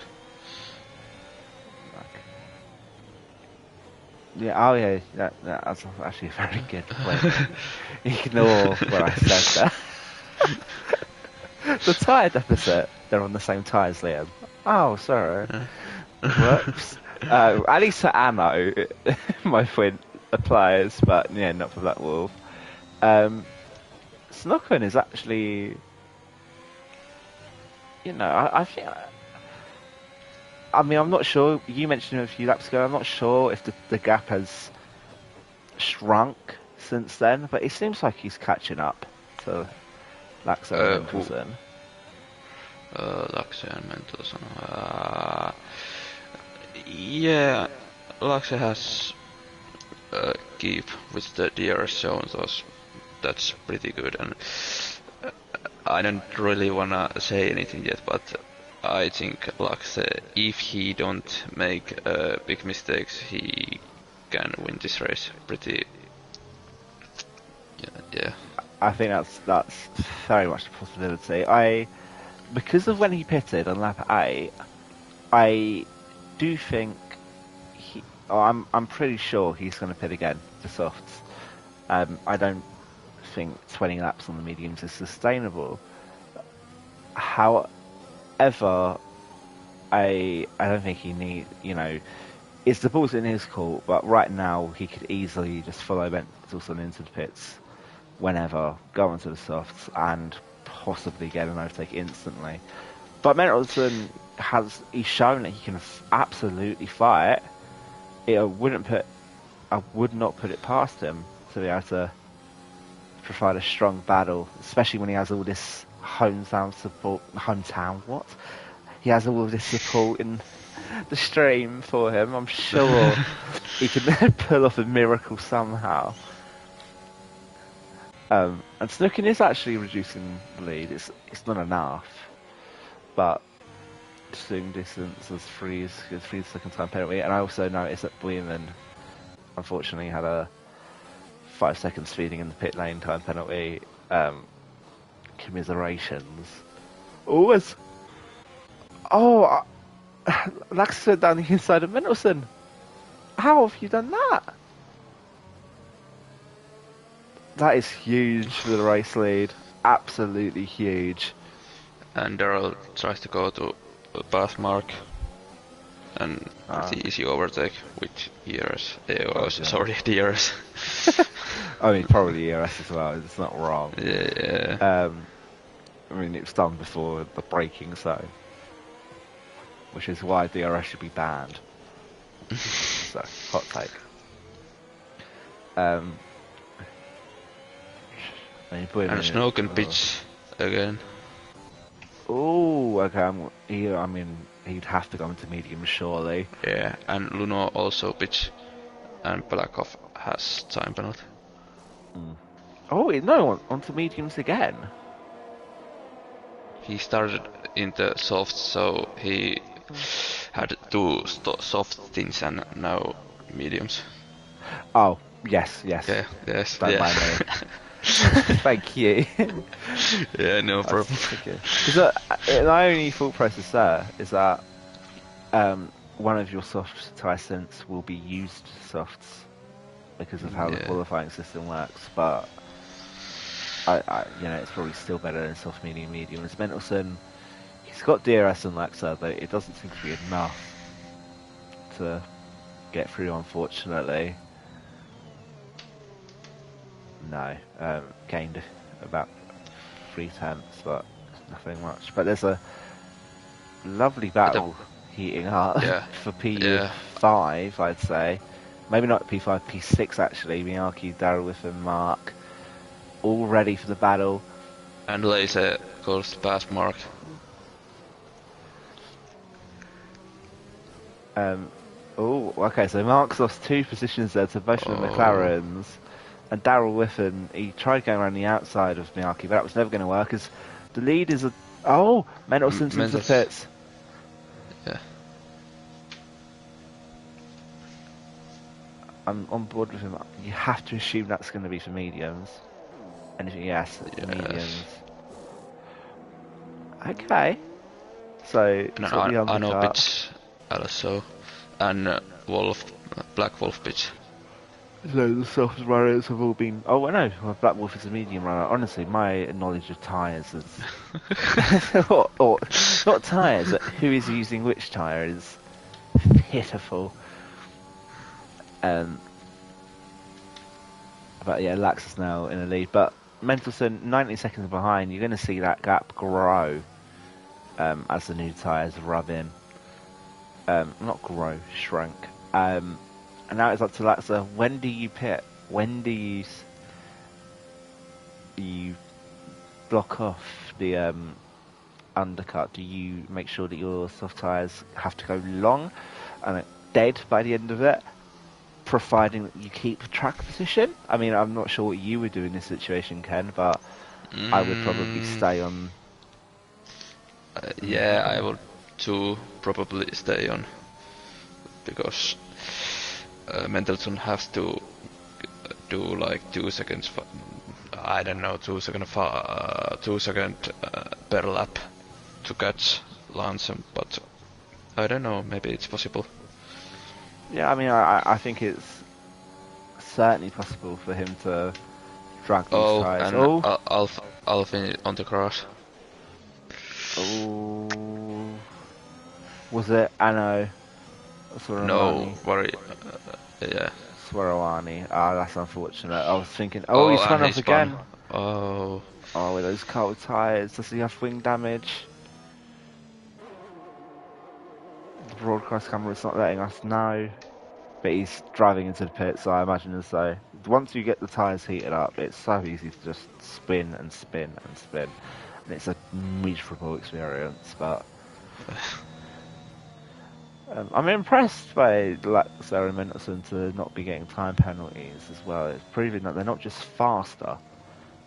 Yeah, oh yeah, that's actually a very good point. Ignore what I said there. The tyre deficit, they're on the same tyres, Liam. Oh, sorry. Whoops. At least for ammo, my point applies, but yeah, not for Black Wolf. Snookun is actually, I think. I mean, I'm not sure. You mentioned him a few laps ago. I'm not sure if the gap has shrunk since then, but it seems like he's catching up to Laxo and Mendelssohn. Laxe and Mendelssohn. Yeah, Laxe has keep with the DRS zone, so that's pretty good. And I don't really wanna say anything yet, but I think Lux, if he don't make big mistakes, he can win this race pretty. Yeah. I think that's very much a possibility. Because of when he pitted on lap 8, I do think I'm pretty sure he's going to pit again for softs. I don't think 20 laps on the mediums is sustainable. However, I don't think he it's the ball's in his court, but right now he could easily just follow Mendelssohn into the pits whenever, go onto the softs, and possibly get an overtake instantly. But Mendelssohn he's shown that he can absolutely fight. I would not put it past him to be able to provide a strong battle, especially when he has all this hometown support. Hometown, what? He has all of this support in the stream for him. I'm sure he can pull off a miracle somehow. And Snookin is actually reducing the lead. It's not enough, but swing distance was 3 second time penalty. And I also noticed that Bueman unfortunately had a 5 second speeding in the pit lane time penalty. Commiserations. Lax went down the inside of Mendelssohn. How have you done that? That is huge for the race lead. Absolutely huge. And Daryl tries to go to a path mark. And pretty easy overtake with ERS. Sorry, DRS. I mean, probably ERS as well. It's not wrong. Yeah. I mean, it was done before the braking zone, which is why DRS should be banned. So, hot take. And Snow can pitch again. Oh, okay. I mean, he'd have to go into medium, surely. Yeah, and Luno also pitch, and Balakov has time penalty. Oh, no, onto mediums again. He started in the soft, so he had 2 soft things and now mediums. Oh, yes. Yeah, yes. Don't mind me. Thank you. Yeah, no problem. Because my only thought process there is that one of your soft tie synths will be used softs because of how the qualifying system works, but it's probably still better than soft, medium. As Mendelssohn, he's got DRS and Laxa, but it doesn't seem to be enough to get through, unfortunately. No, gained about 3/10, but nothing much. But there's a lovely battle heating up for P5, I'd say. Maybe not P5, P6 actually. Miyake, Daryl with and Mark, all ready for the battle. And Laser goes past Mark. Okay, so Mark's lost 2 positions there to both of the McLarens. And Daryl Whiffen, he tried going around the outside of Miyake, but that was never going to work, as the lead is Mendelssohn's into the pits. Yeah. I'm on board with him. You have to assume that's going to be for mediums. Anything, yes, mediums. Okay. So, I know pitch also, and Black Wolf pitch. So the soft runners have all been. Oh no, Black Wolf is a medium runner. Honestly, my knowledge of tyres is, or not tyres, but who is using which tyre is pitiful. But yeah, Lax is now in the lead. But Mendelssohn 90 seconds behind. You're going to see that gap grow as the new tyres rub in. Not grow, shrink. And now it's up to Laxa. When do you pit? When do you block off the undercut? Do you make sure that your soft tyres have to go long and dead by the end of it, providing that you keep track position? I mean, I'm not sure what you would do in this situation, Ken, but I would probably stay on. I would 2 probably stay on, because Mendelssohn has to do like 2 seconds. I don't know, 2 second 2 second per lap to catch Lansen, but I don't know. Maybe it's possible. Yeah, I mean, I think it's certainly possible for him to drag these Oh, tyres. and Oh, Alfin on the grass. oh, was it Ano No, Swaramani? worry. Yeah. Swarawani. Ah, that's unfortunate. I was thinking, oh, Oh, he's and spun he off spun. again. Oh. Oh, with those cold tyres, does he have wing damage? The broadcast camera's not letting us know. But he's driving into the pit, so I imagine as though once you get the tyres heated up, it's so easy to just spin and spin and spin. And it's a miserable experience, but I'm impressed by Sarah Mendelssohn to not be getting time penalties as well. It's proving that they're not just faster,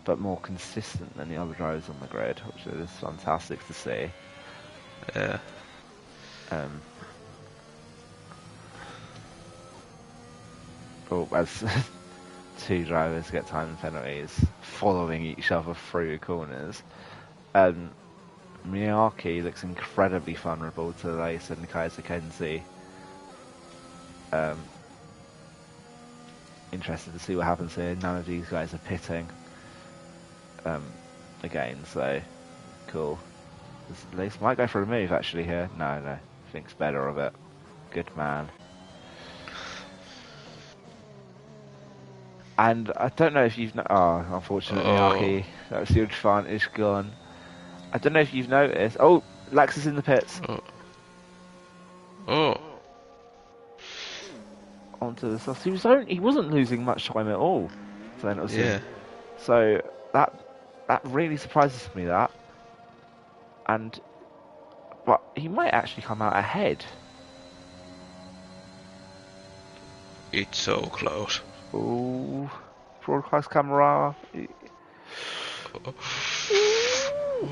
but more consistent than the other drivers on the grid, which is fantastic to see. Yeah. As two drivers get time penalties following each other through corners. Miyake looks incredibly vulnerable to the race and Kaiser Kenzie. Interested to see what happens here. None of these guys are pitting again, so cool. This might go for a move actually here. No, thinks better of it. Good man. And I don't know if you've... unfortunately, Miyake, that was your advantage gone. I don't know if you've noticed... Oh, Lax is in the pits. Oh. Onto the sauce. He wasn't losing much time at all. Yeah. So that really surprises me, that. But he might actually come out ahead. It's so close. Ooh, broadcast camera.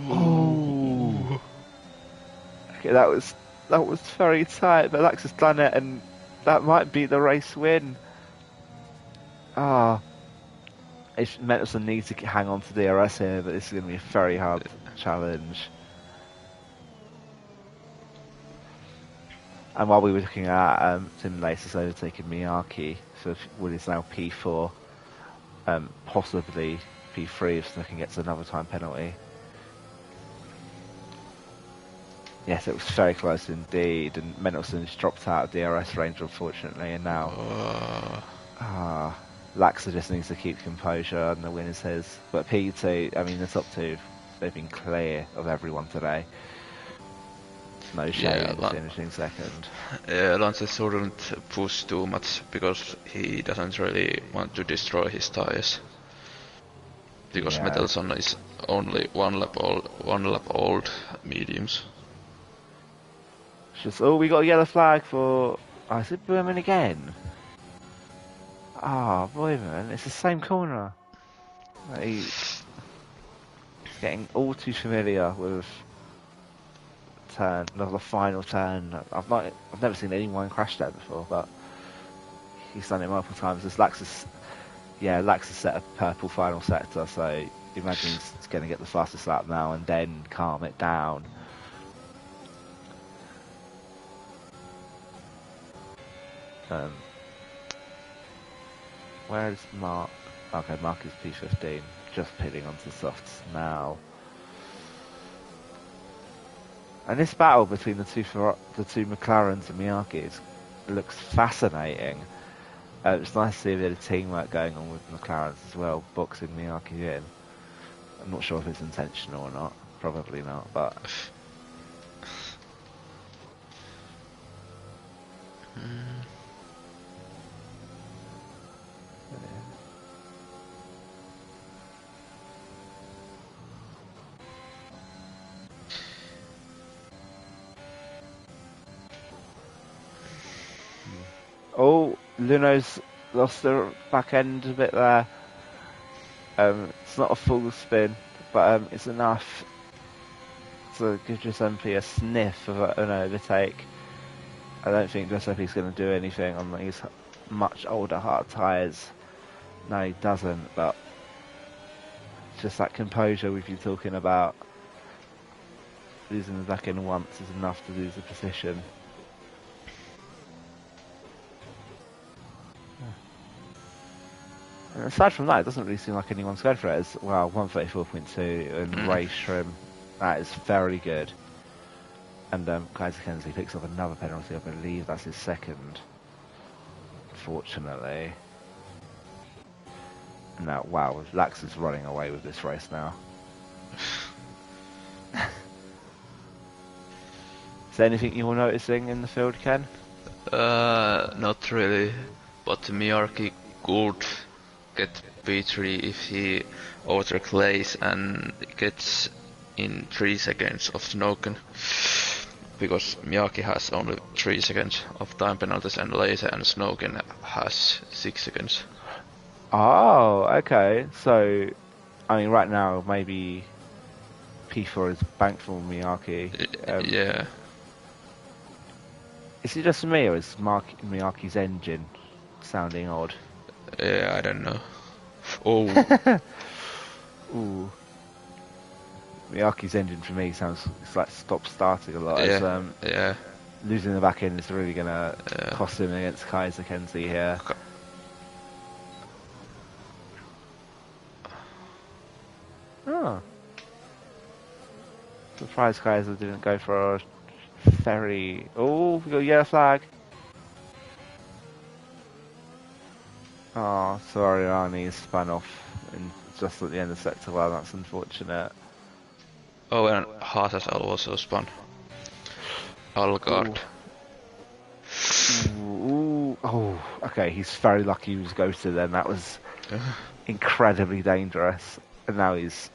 Oh. Okay, that was very tight, but Lax has done it, and that might be the race win. Mendelssohn needs to hang on to DRS here, but this is going to be a very hard challenge. And while we were looking at Tim Lace overtaking Miyake for what is now P4, possibly P3 if Snooking gets another time penalty. Yes, it was very close indeed, and Mendelssohn's dropped out of DRS range unfortunately, and now Laxa just needs to keep composure and the win is his. But P2, I mean the top two, they've been clear of everyone today. No shame in finishing second. Yeah, Lance shouldn't push too much because he doesn't really want to destroy his tires. Because Mendelssohn is only one lap old mediums. Just we got a yellow flag for is it Berman again? Boyman, it's the same corner. He's getting all too familiar with the final turn. I've never seen anyone crash there before, but he's done it multiple times. This Laxus set a purple final sector, so imagine he's going to get the fastest lap now and then calm it down. Where is Mark? Okay, Mark is P15, just pitting onto softs now. And this battle between the two McLarens and Miyake's looks fascinating. It's nice to see a bit of teamwork going on with McLarens as well, boxing Miyake in. I'm not sure if it's intentional or not. Probably not, but... Oh, Luno's lost the back end a bit there. It's not a full spin, but it's enough to give Giuseppe a sniff of an overtake. I don't think Giuseppe's going to do anything on these much older hard tyres. No, he doesn't, but just that composure we've been talking about. Losing the back end once is enough to lose the position. And aside from that, it doesn't really seem like anyone's going for it. It's, well, 134.2 and race trim. That is very good. And Kaiser Kensley picks up another penalty. I believe that's his second. Unfortunately. Now, wow, Lax is running away with this race now. Is there anything you're noticing in the field, Ken? Not really, but Miyake could get P3 if he overtakes Lace and gets in 3 seconds of Snoken, because Miyake has only 3 seconds of time penalties and Lace and Snoken has 6 seconds. Oh, okay. So, I mean, right now, maybe P4 is banked for Miyake. Yeah. Is it just me, or is Miyake's engine sounding odd? Yeah, I don't know. Oh. Ooh. Miyake's engine for me sounds, it's like stop starting a lot. Yeah. As, losing the back end is really going to cost him against Kaiser Kensley here. Okay. Oh. Surprised Kaiser didn't go for a ferry. Oh, we got a yellow flag. Oh, sorry, Arnie spun off just at the end of sector. Well, that's unfortunate. Oh, and Haas has also spun. Algard. Ooh. Oh, okay, he's very lucky he was ghosted then. That was incredibly dangerous. And now he's...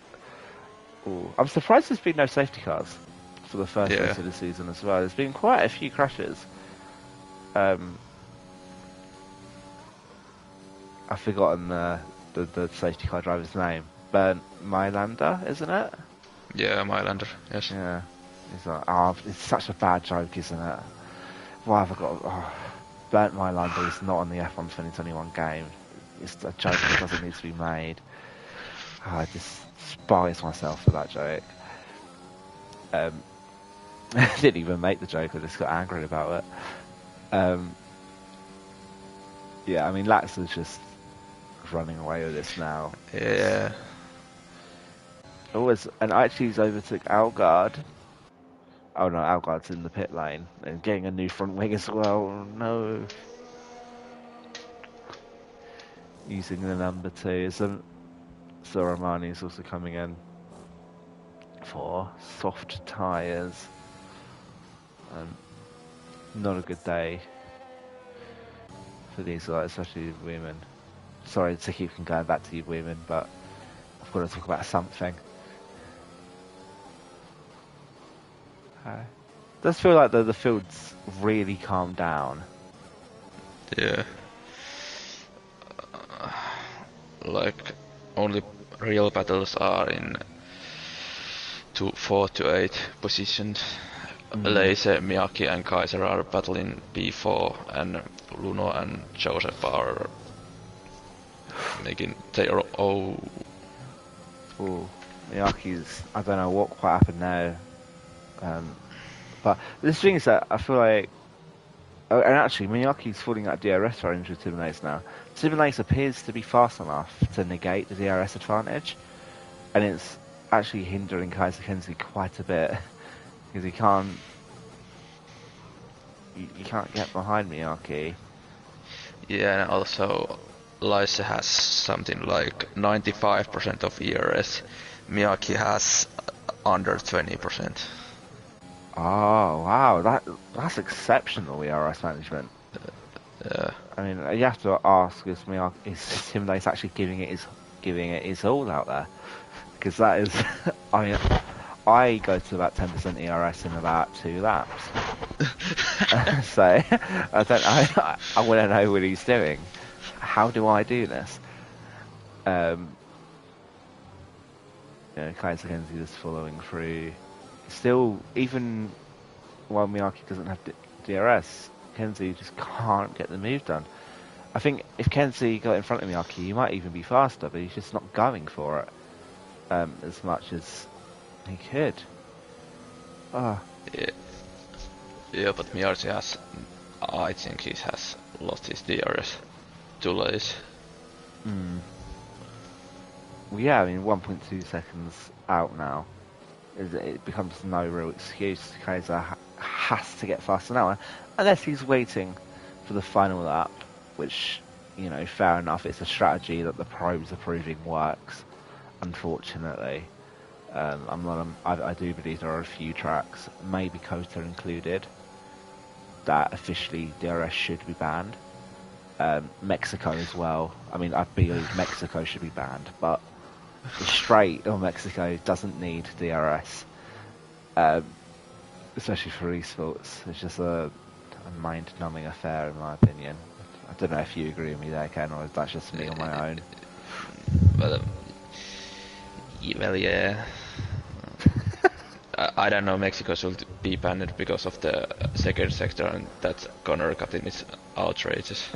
Ooh. I'm surprised there's been no safety cars for the first race of the season as well. There's been quite a few crashes. I've forgotten the safety car driver's name. Bernd Mailander, isn't it? Yeah, Mailander, yes. Yeah. He's like, oh, it's such a bad joke, isn't it? Why have I got... Oh, Bernd Mailander is not on the F1 2021 game. It's a joke that doesn't need to be made. Oh, I just despise myself for that joke. I didn't even make the joke, I just got angry about it. Yeah, I mean, Lax is just running away with this now. Yeah. Always, and actually he's overtook Algard. Oh no, Algard's in the pit lane and getting a new front wing as well. No. Using the number 2. So Romani is also coming in for soft tyres. Not a good day for these guys, especially women. Sorry to keep going back to you women, but I've got to talk about something. Does feel like the field's really calmed down. Yeah. Like, only real battles are in 4 to 8 positions. Leise, Miyake and Kaiser are battling P4, and Luno and Joseph are making their own. Ooh, Miyake's, I don't know what quite happened now. But the thing is that I feel like, and actually Miyake's falling out DRS range with Timberlace now. Timberlace appears to be fast enough to negate the DRS advantage, and it's actually hindering Kaiser Kensley quite a bit because he can't. You can't get behind Miyake. Yeah, and also Leise has something like 95% of ERS. Miyake has under 20%. Oh wow, that's exceptional ERS management. Yeah. I mean, you have to ask: is Timberlace actually giving it his all out there? Because that is, I mean, I go to about 10% ERS in about 2 laps. So I want to know what he's doing. How do I do this? Kaiser Kensley just following through. still, even while Miyake doesn't have DRS, Kenzie just can't get the move done. I think if Kenzie got in front of Miyake, he might even be faster, but he's just not going for it as much as he could. Ah. Yeah, but Miyake has, I think he has lost his DRS too late. Well, yeah, I mean, 1.2 seconds out now. It becomes no real excuse. Kaiser has to get faster now, unless he's waiting for the final lap, which, you know, fair enough. It's a strategy that the pros are proving works. Unfortunately, I do believe there are a few tracks, maybe Kota included, that officially DRS should be banned. Mexico as well. I mean, I believe Mexico should be banned, but the straight of Mexico doesn't need DRS, especially for esports. It's just a mind-numbing affair, in my opinion. I don't know if you agree with me there, Ken, or is that just me on my own? Well, yeah. I don't know. Mexico should be banned because of the second sector, and that corner cutting is outrageous,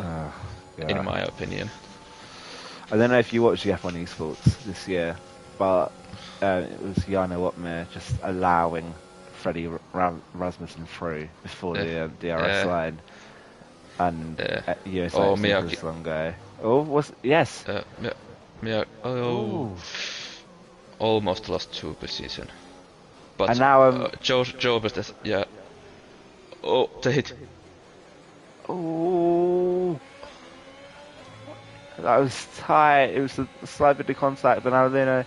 in my opinion. I don't know if you watched the F1 esports this year, but it was Jarno Opmeer just allowing Freddie Rasmussen through before the DRS line, and USA Longo. Yes. Almost lost 2 position. But and now Joe yeah. Oh, the hit. Oh, that was tight. It was a slight bit of contact, but now then,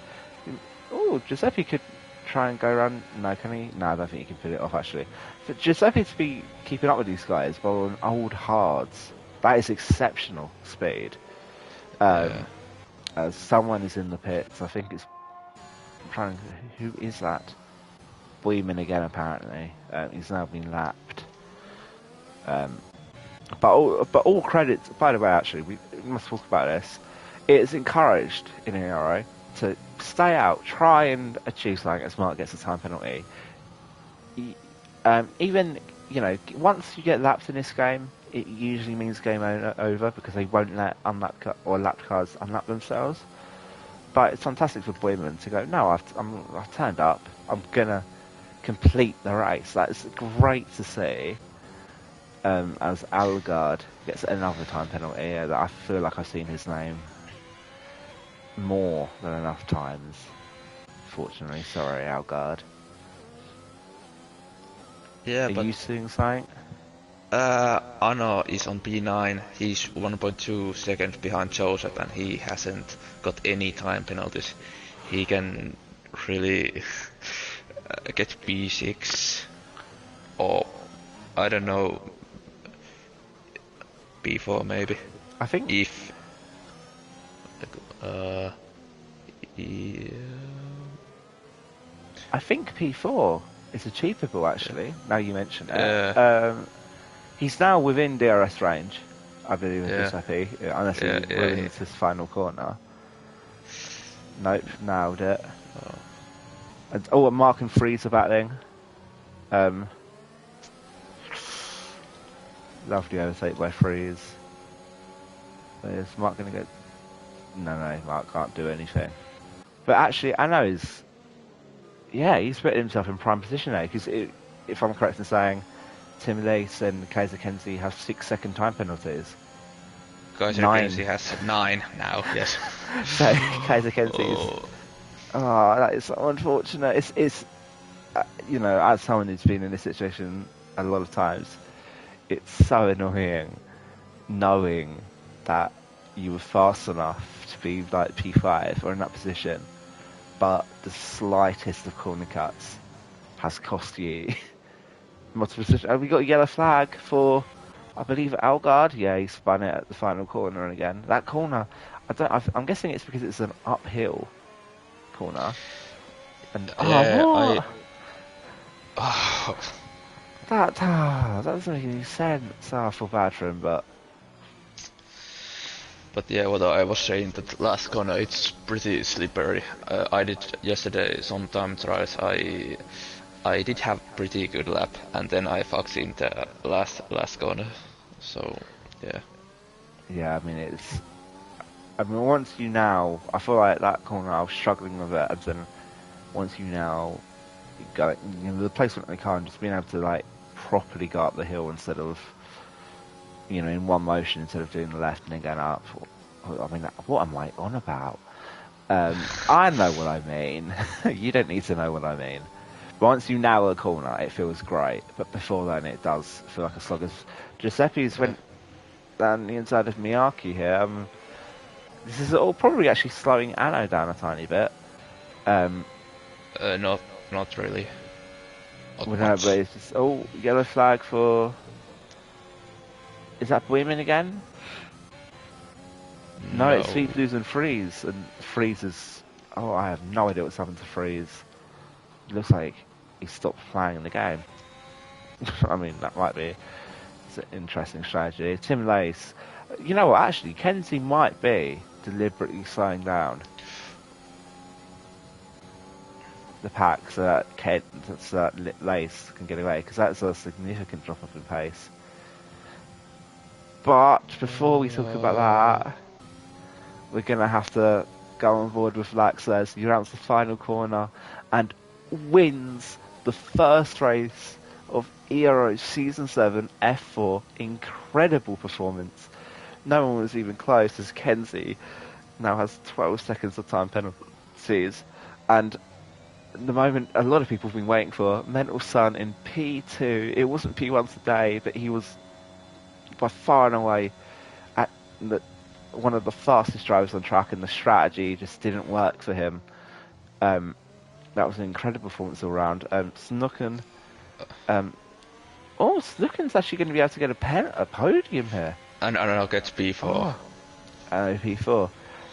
Giuseppe could try and go around. No, can he? No, I don't think he can put it off actually. But Giuseppe to be keeping up with these guys while on old hards, that is exceptional speed. As someone is in the pits, I think it's. I'm trying. Who is that? Boyman again, apparently. He's now been lapped. But all credits. By the way, actually, we must talk about this. It's encouraged in Ero to stay out, try and achieve something as Mark gets a time penalty. Even, you know, once you get lapped in this game, it usually means game over because they won't let lapped cars unlap themselves. But it's fantastic for Boyman to go, no, I've turned up. I'm gonna complete the race. That's great to see. As Algard gets another time penalty, that I feel like I've seen his name more than enough times. Fortunately, sorry, Algard. Yeah, Are you seeing something? Ano is on P9. He's 1.2 seconds behind Joseph, and he hasn't got any time penalties. He can really get P6, or I don't know, P4 maybe. I think if I think P4 is achievable actually. Now you mention it. He's now within DRS range, I believe, of Giuseppe, unless he ruins his final corner. Nope, nailed it. And Mark and Freeze are battling. Lovely overtake by Freeze. Is Mark going to go? No, Mark can't do anything. But actually, I know he's put himself in prime position there, because if I'm correct in saying, Tim Lace and Kaiser Kenzie have 6-second time penalties. Kaiser Kenzie has 9 now, yes. So Kaiser Kenzie is... Oh, that is so unfortunate. It's you know, as someone who's been in this situation a lot of times, it's so annoying knowing that you were fast enough to be like P5 or in that position, but the slightest of corner cuts has cost you multiple positions. Have we got a yellow flag for, I believe, Algard? Yeah, he spun it at the final corner, and again that corner. I'm guessing it's because it's an uphill corner. And that doesn't make any sense. I feel bad for him, but yeah, what I was saying, that last corner, it's pretty slippery. I did yesterday some time trials. I I did have pretty good lap, and then I fucked in the last corner. So yeah. Yeah, I mean it's. I mean once you now, I feel like that corner I was struggling with it, and then once you now go, the placement of the car and just being able to like properly go up the hill instead of, in one motion instead of doing the left and then going up. I mean, what am I on about? I know what I mean. You don't need to know what I mean. But once you nail a corner, it feels great. But before then, it does feel like a slog. As Giuseppe's Yeah. went down the inside of Miyake here. This is all probably actually slowing Anno down a tiny bit. Um, Not really. Not but much. it's just yellow flag for. Is that Boeman again? No, it's No. Sweet losing Freeze, and Freeze is. Oh, I have no idea what's happened to Freeze. It looks like he stopped playing the game. I mean, that might be an interesting strategy. Tim Lace. You know what, actually, Kenzie might be deliberately slowing down the pack so that Lace can get away, because that's a significant drop off in pace. But before we talk about that, we're going to have to go on board with Laxers. He rounds the final corner and wins the first race of Ero Season 7 F4. Incredible performance. No one was even close, as Kenzie now has 12 seconds of time penalties. And the moment a lot of people have been waiting for, Mental Sun in P2. It wasn't P1 today, but he was by far and away at one of the fastest drivers on track, and the strategy just didn't work for him. That was an incredible performance all round. Snooken. Snooken's actually going to be able to get a podium here. And I'll get P4. P4.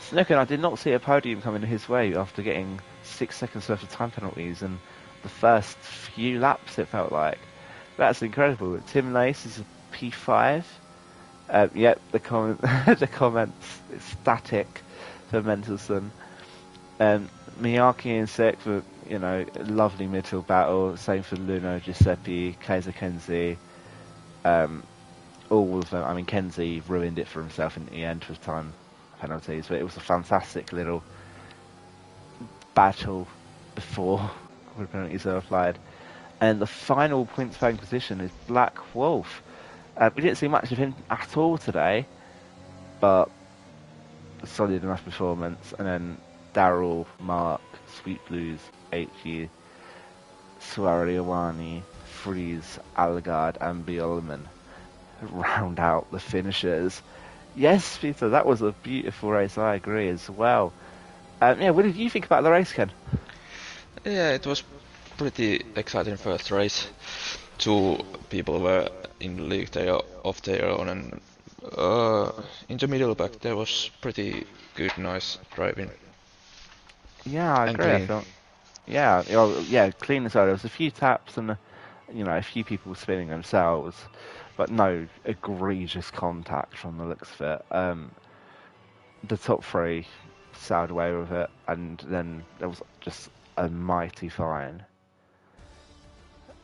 Snooken, I did not see a podium coming his way after getting 6 seconds worth of time penalties in the first few laps, it felt like. That's incredible. Tim Lace is a P5. Yep, the comments it's static for Mendelssohn. Miyake in sixth, for lovely midfield battle. Same for Luno, Giuseppe, Kaiser Kenzie. All of them. I mean, Kenzie ruined it for himself in the end with time penalties, but it was a fantastic little battle before the penalties are applied. And the final points paying position is Black Wolf. We didn't see much of him at all today, but a solid enough performance. And then Daryl, Mark, Sweet Blues, HU, Suariawani, Freeze, Algard, and Biolman round out the finishers. Yes, Peter, that was a beautiful race. I agree as well. What did you think about the race, Ken? Yeah, it was pretty exciting first race. Two people were in league of their own, and in the middle back there was pretty good, nice driving. Yeah, I And agree. I clean. felt, clean as well. There was a few taps and a few people spinning themselves, but no egregious contact from the looks of it. The top three sailed away with it, and then there was just a mighty fine.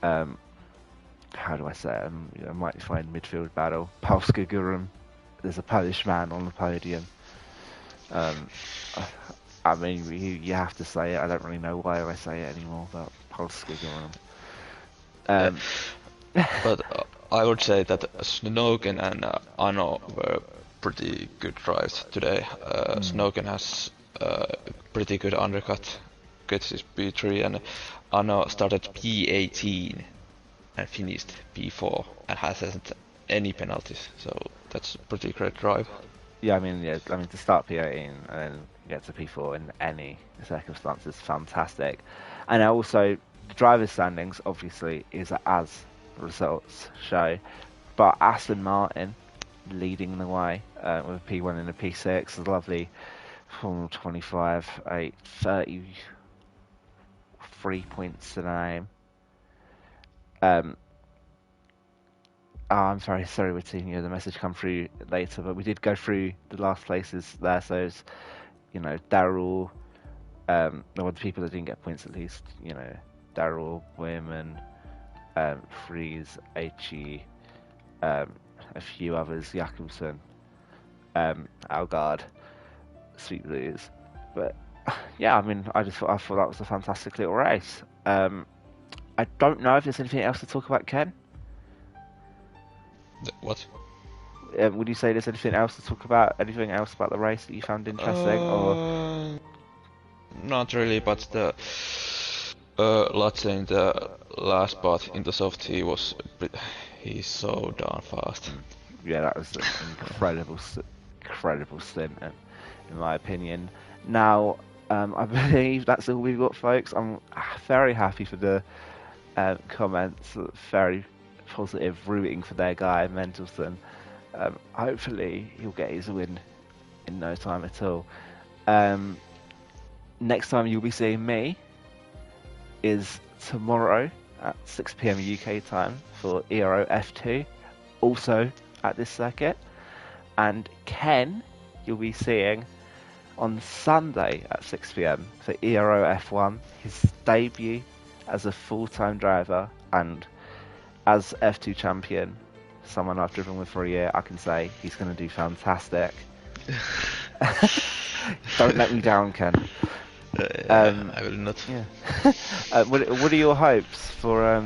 How do I say it? A mighty fine midfield battle. Polska Gurum. There's a Polish man on the podium. I mean, you have to say it. I don't really know why I say it anymore, but Polska Gurum. But I would say that Snowken and Ano were pretty good drives today. Snowken has pretty good undercut, gets his P3, and Ano started P18 and finished P4 and hasn't any penalties, so that's a pretty great drive. Yeah, I mean, to start P18 and then get to P4 in any circumstances, fantastic. And also, the driver's standings obviously is as results show, but Aston Martin leading the way with a P1 and a P6, a lovely 25, 8, 33 points to the name. I'm very sorry we're seeing the message come through later, but we did go through the last places there, so it's, Daryl, one of the people that didn't get points at least, Daryl, Wehrman, Fries, Aichi, a few others, Jakobsen, Algard, Sweet Blues. But yeah, I mean, I thought that was a fantastic little race. I don't know if there's anything else to talk about, Ken. What? Would you say there's anything else to talk about? Anything else about the race that you found interesting, or? Not really, but the Latze in the last part in the soft, he's so darn fast. Yeah, that was an incredible stint, in my opinion. Now, I believe that's all we've got, folks. I'm very happy for the comments, very positive, rooting for their guy, Mendelssohn. Hopefully, he'll get his win in no time at all. Next time you'll be seeing me is tomorrow at 6 PM UK time for Ero F2, also at this circuit. And Ken, you'll be seeing on Sunday at 6 PM for Ero F1, his debut as a full-time driver and as F2 champion. Someone I've driven with for a year, I can say he's going to do fantastic. Don't let me down, Ken. I will not. Yeah. What are your hopes for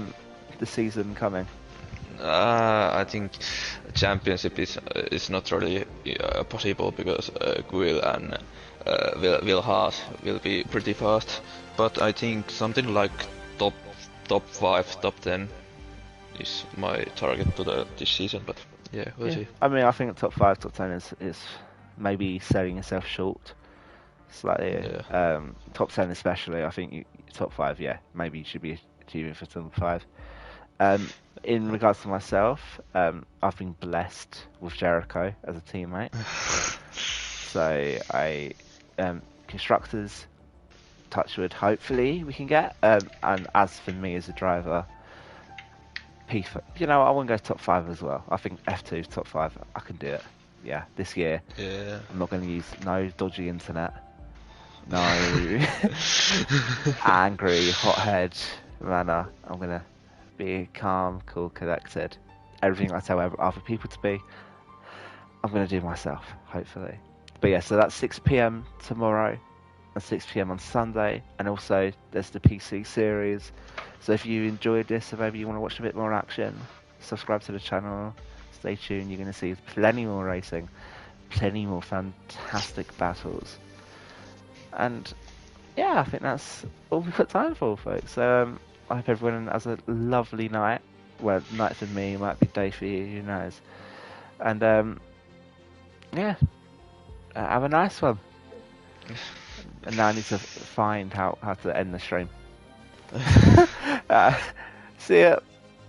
the season coming? I think championship is not really possible because Quill and Will Haas will be pretty fast. But I think something like top 5, top 10 is my target to this season. But yeah, we'll see. I mean, I think top 5, top 10 is maybe selling yourself short slightly. Yeah. Top 10 especially, I think top 5, yeah, maybe you should be achieving for top 5. In regards to myself, I've been blessed with Jericho as a teammate. So constructors, touchwood, hopefully we can get. And as for me as a driver, P4, I want to go top 5 as well. I think F2 top 5, I can do it. Yeah, this year. Yeah. I'm not going to use no dodgy internet. No angry, hothead manner. I'm going to be calm, cool, collected. Everything I tell other people to be, I'm going to do myself, hopefully. But yeah, so that's 6 PM tomorrow and 6 PM on Sunday. And also, there's the PC series. So if you enjoyed this, or maybe you want to watch a bit more action, subscribe to the channel. Stay tuned. You're going to see plenty more racing, plenty more fantastic battles. And yeah, I think that's all we've got time for, folks. I hope everyone has a lovely night. Well, night for me, might be day for you, who knows. And yeah, have a nice one. And now I need to find how to end the stream. See ya.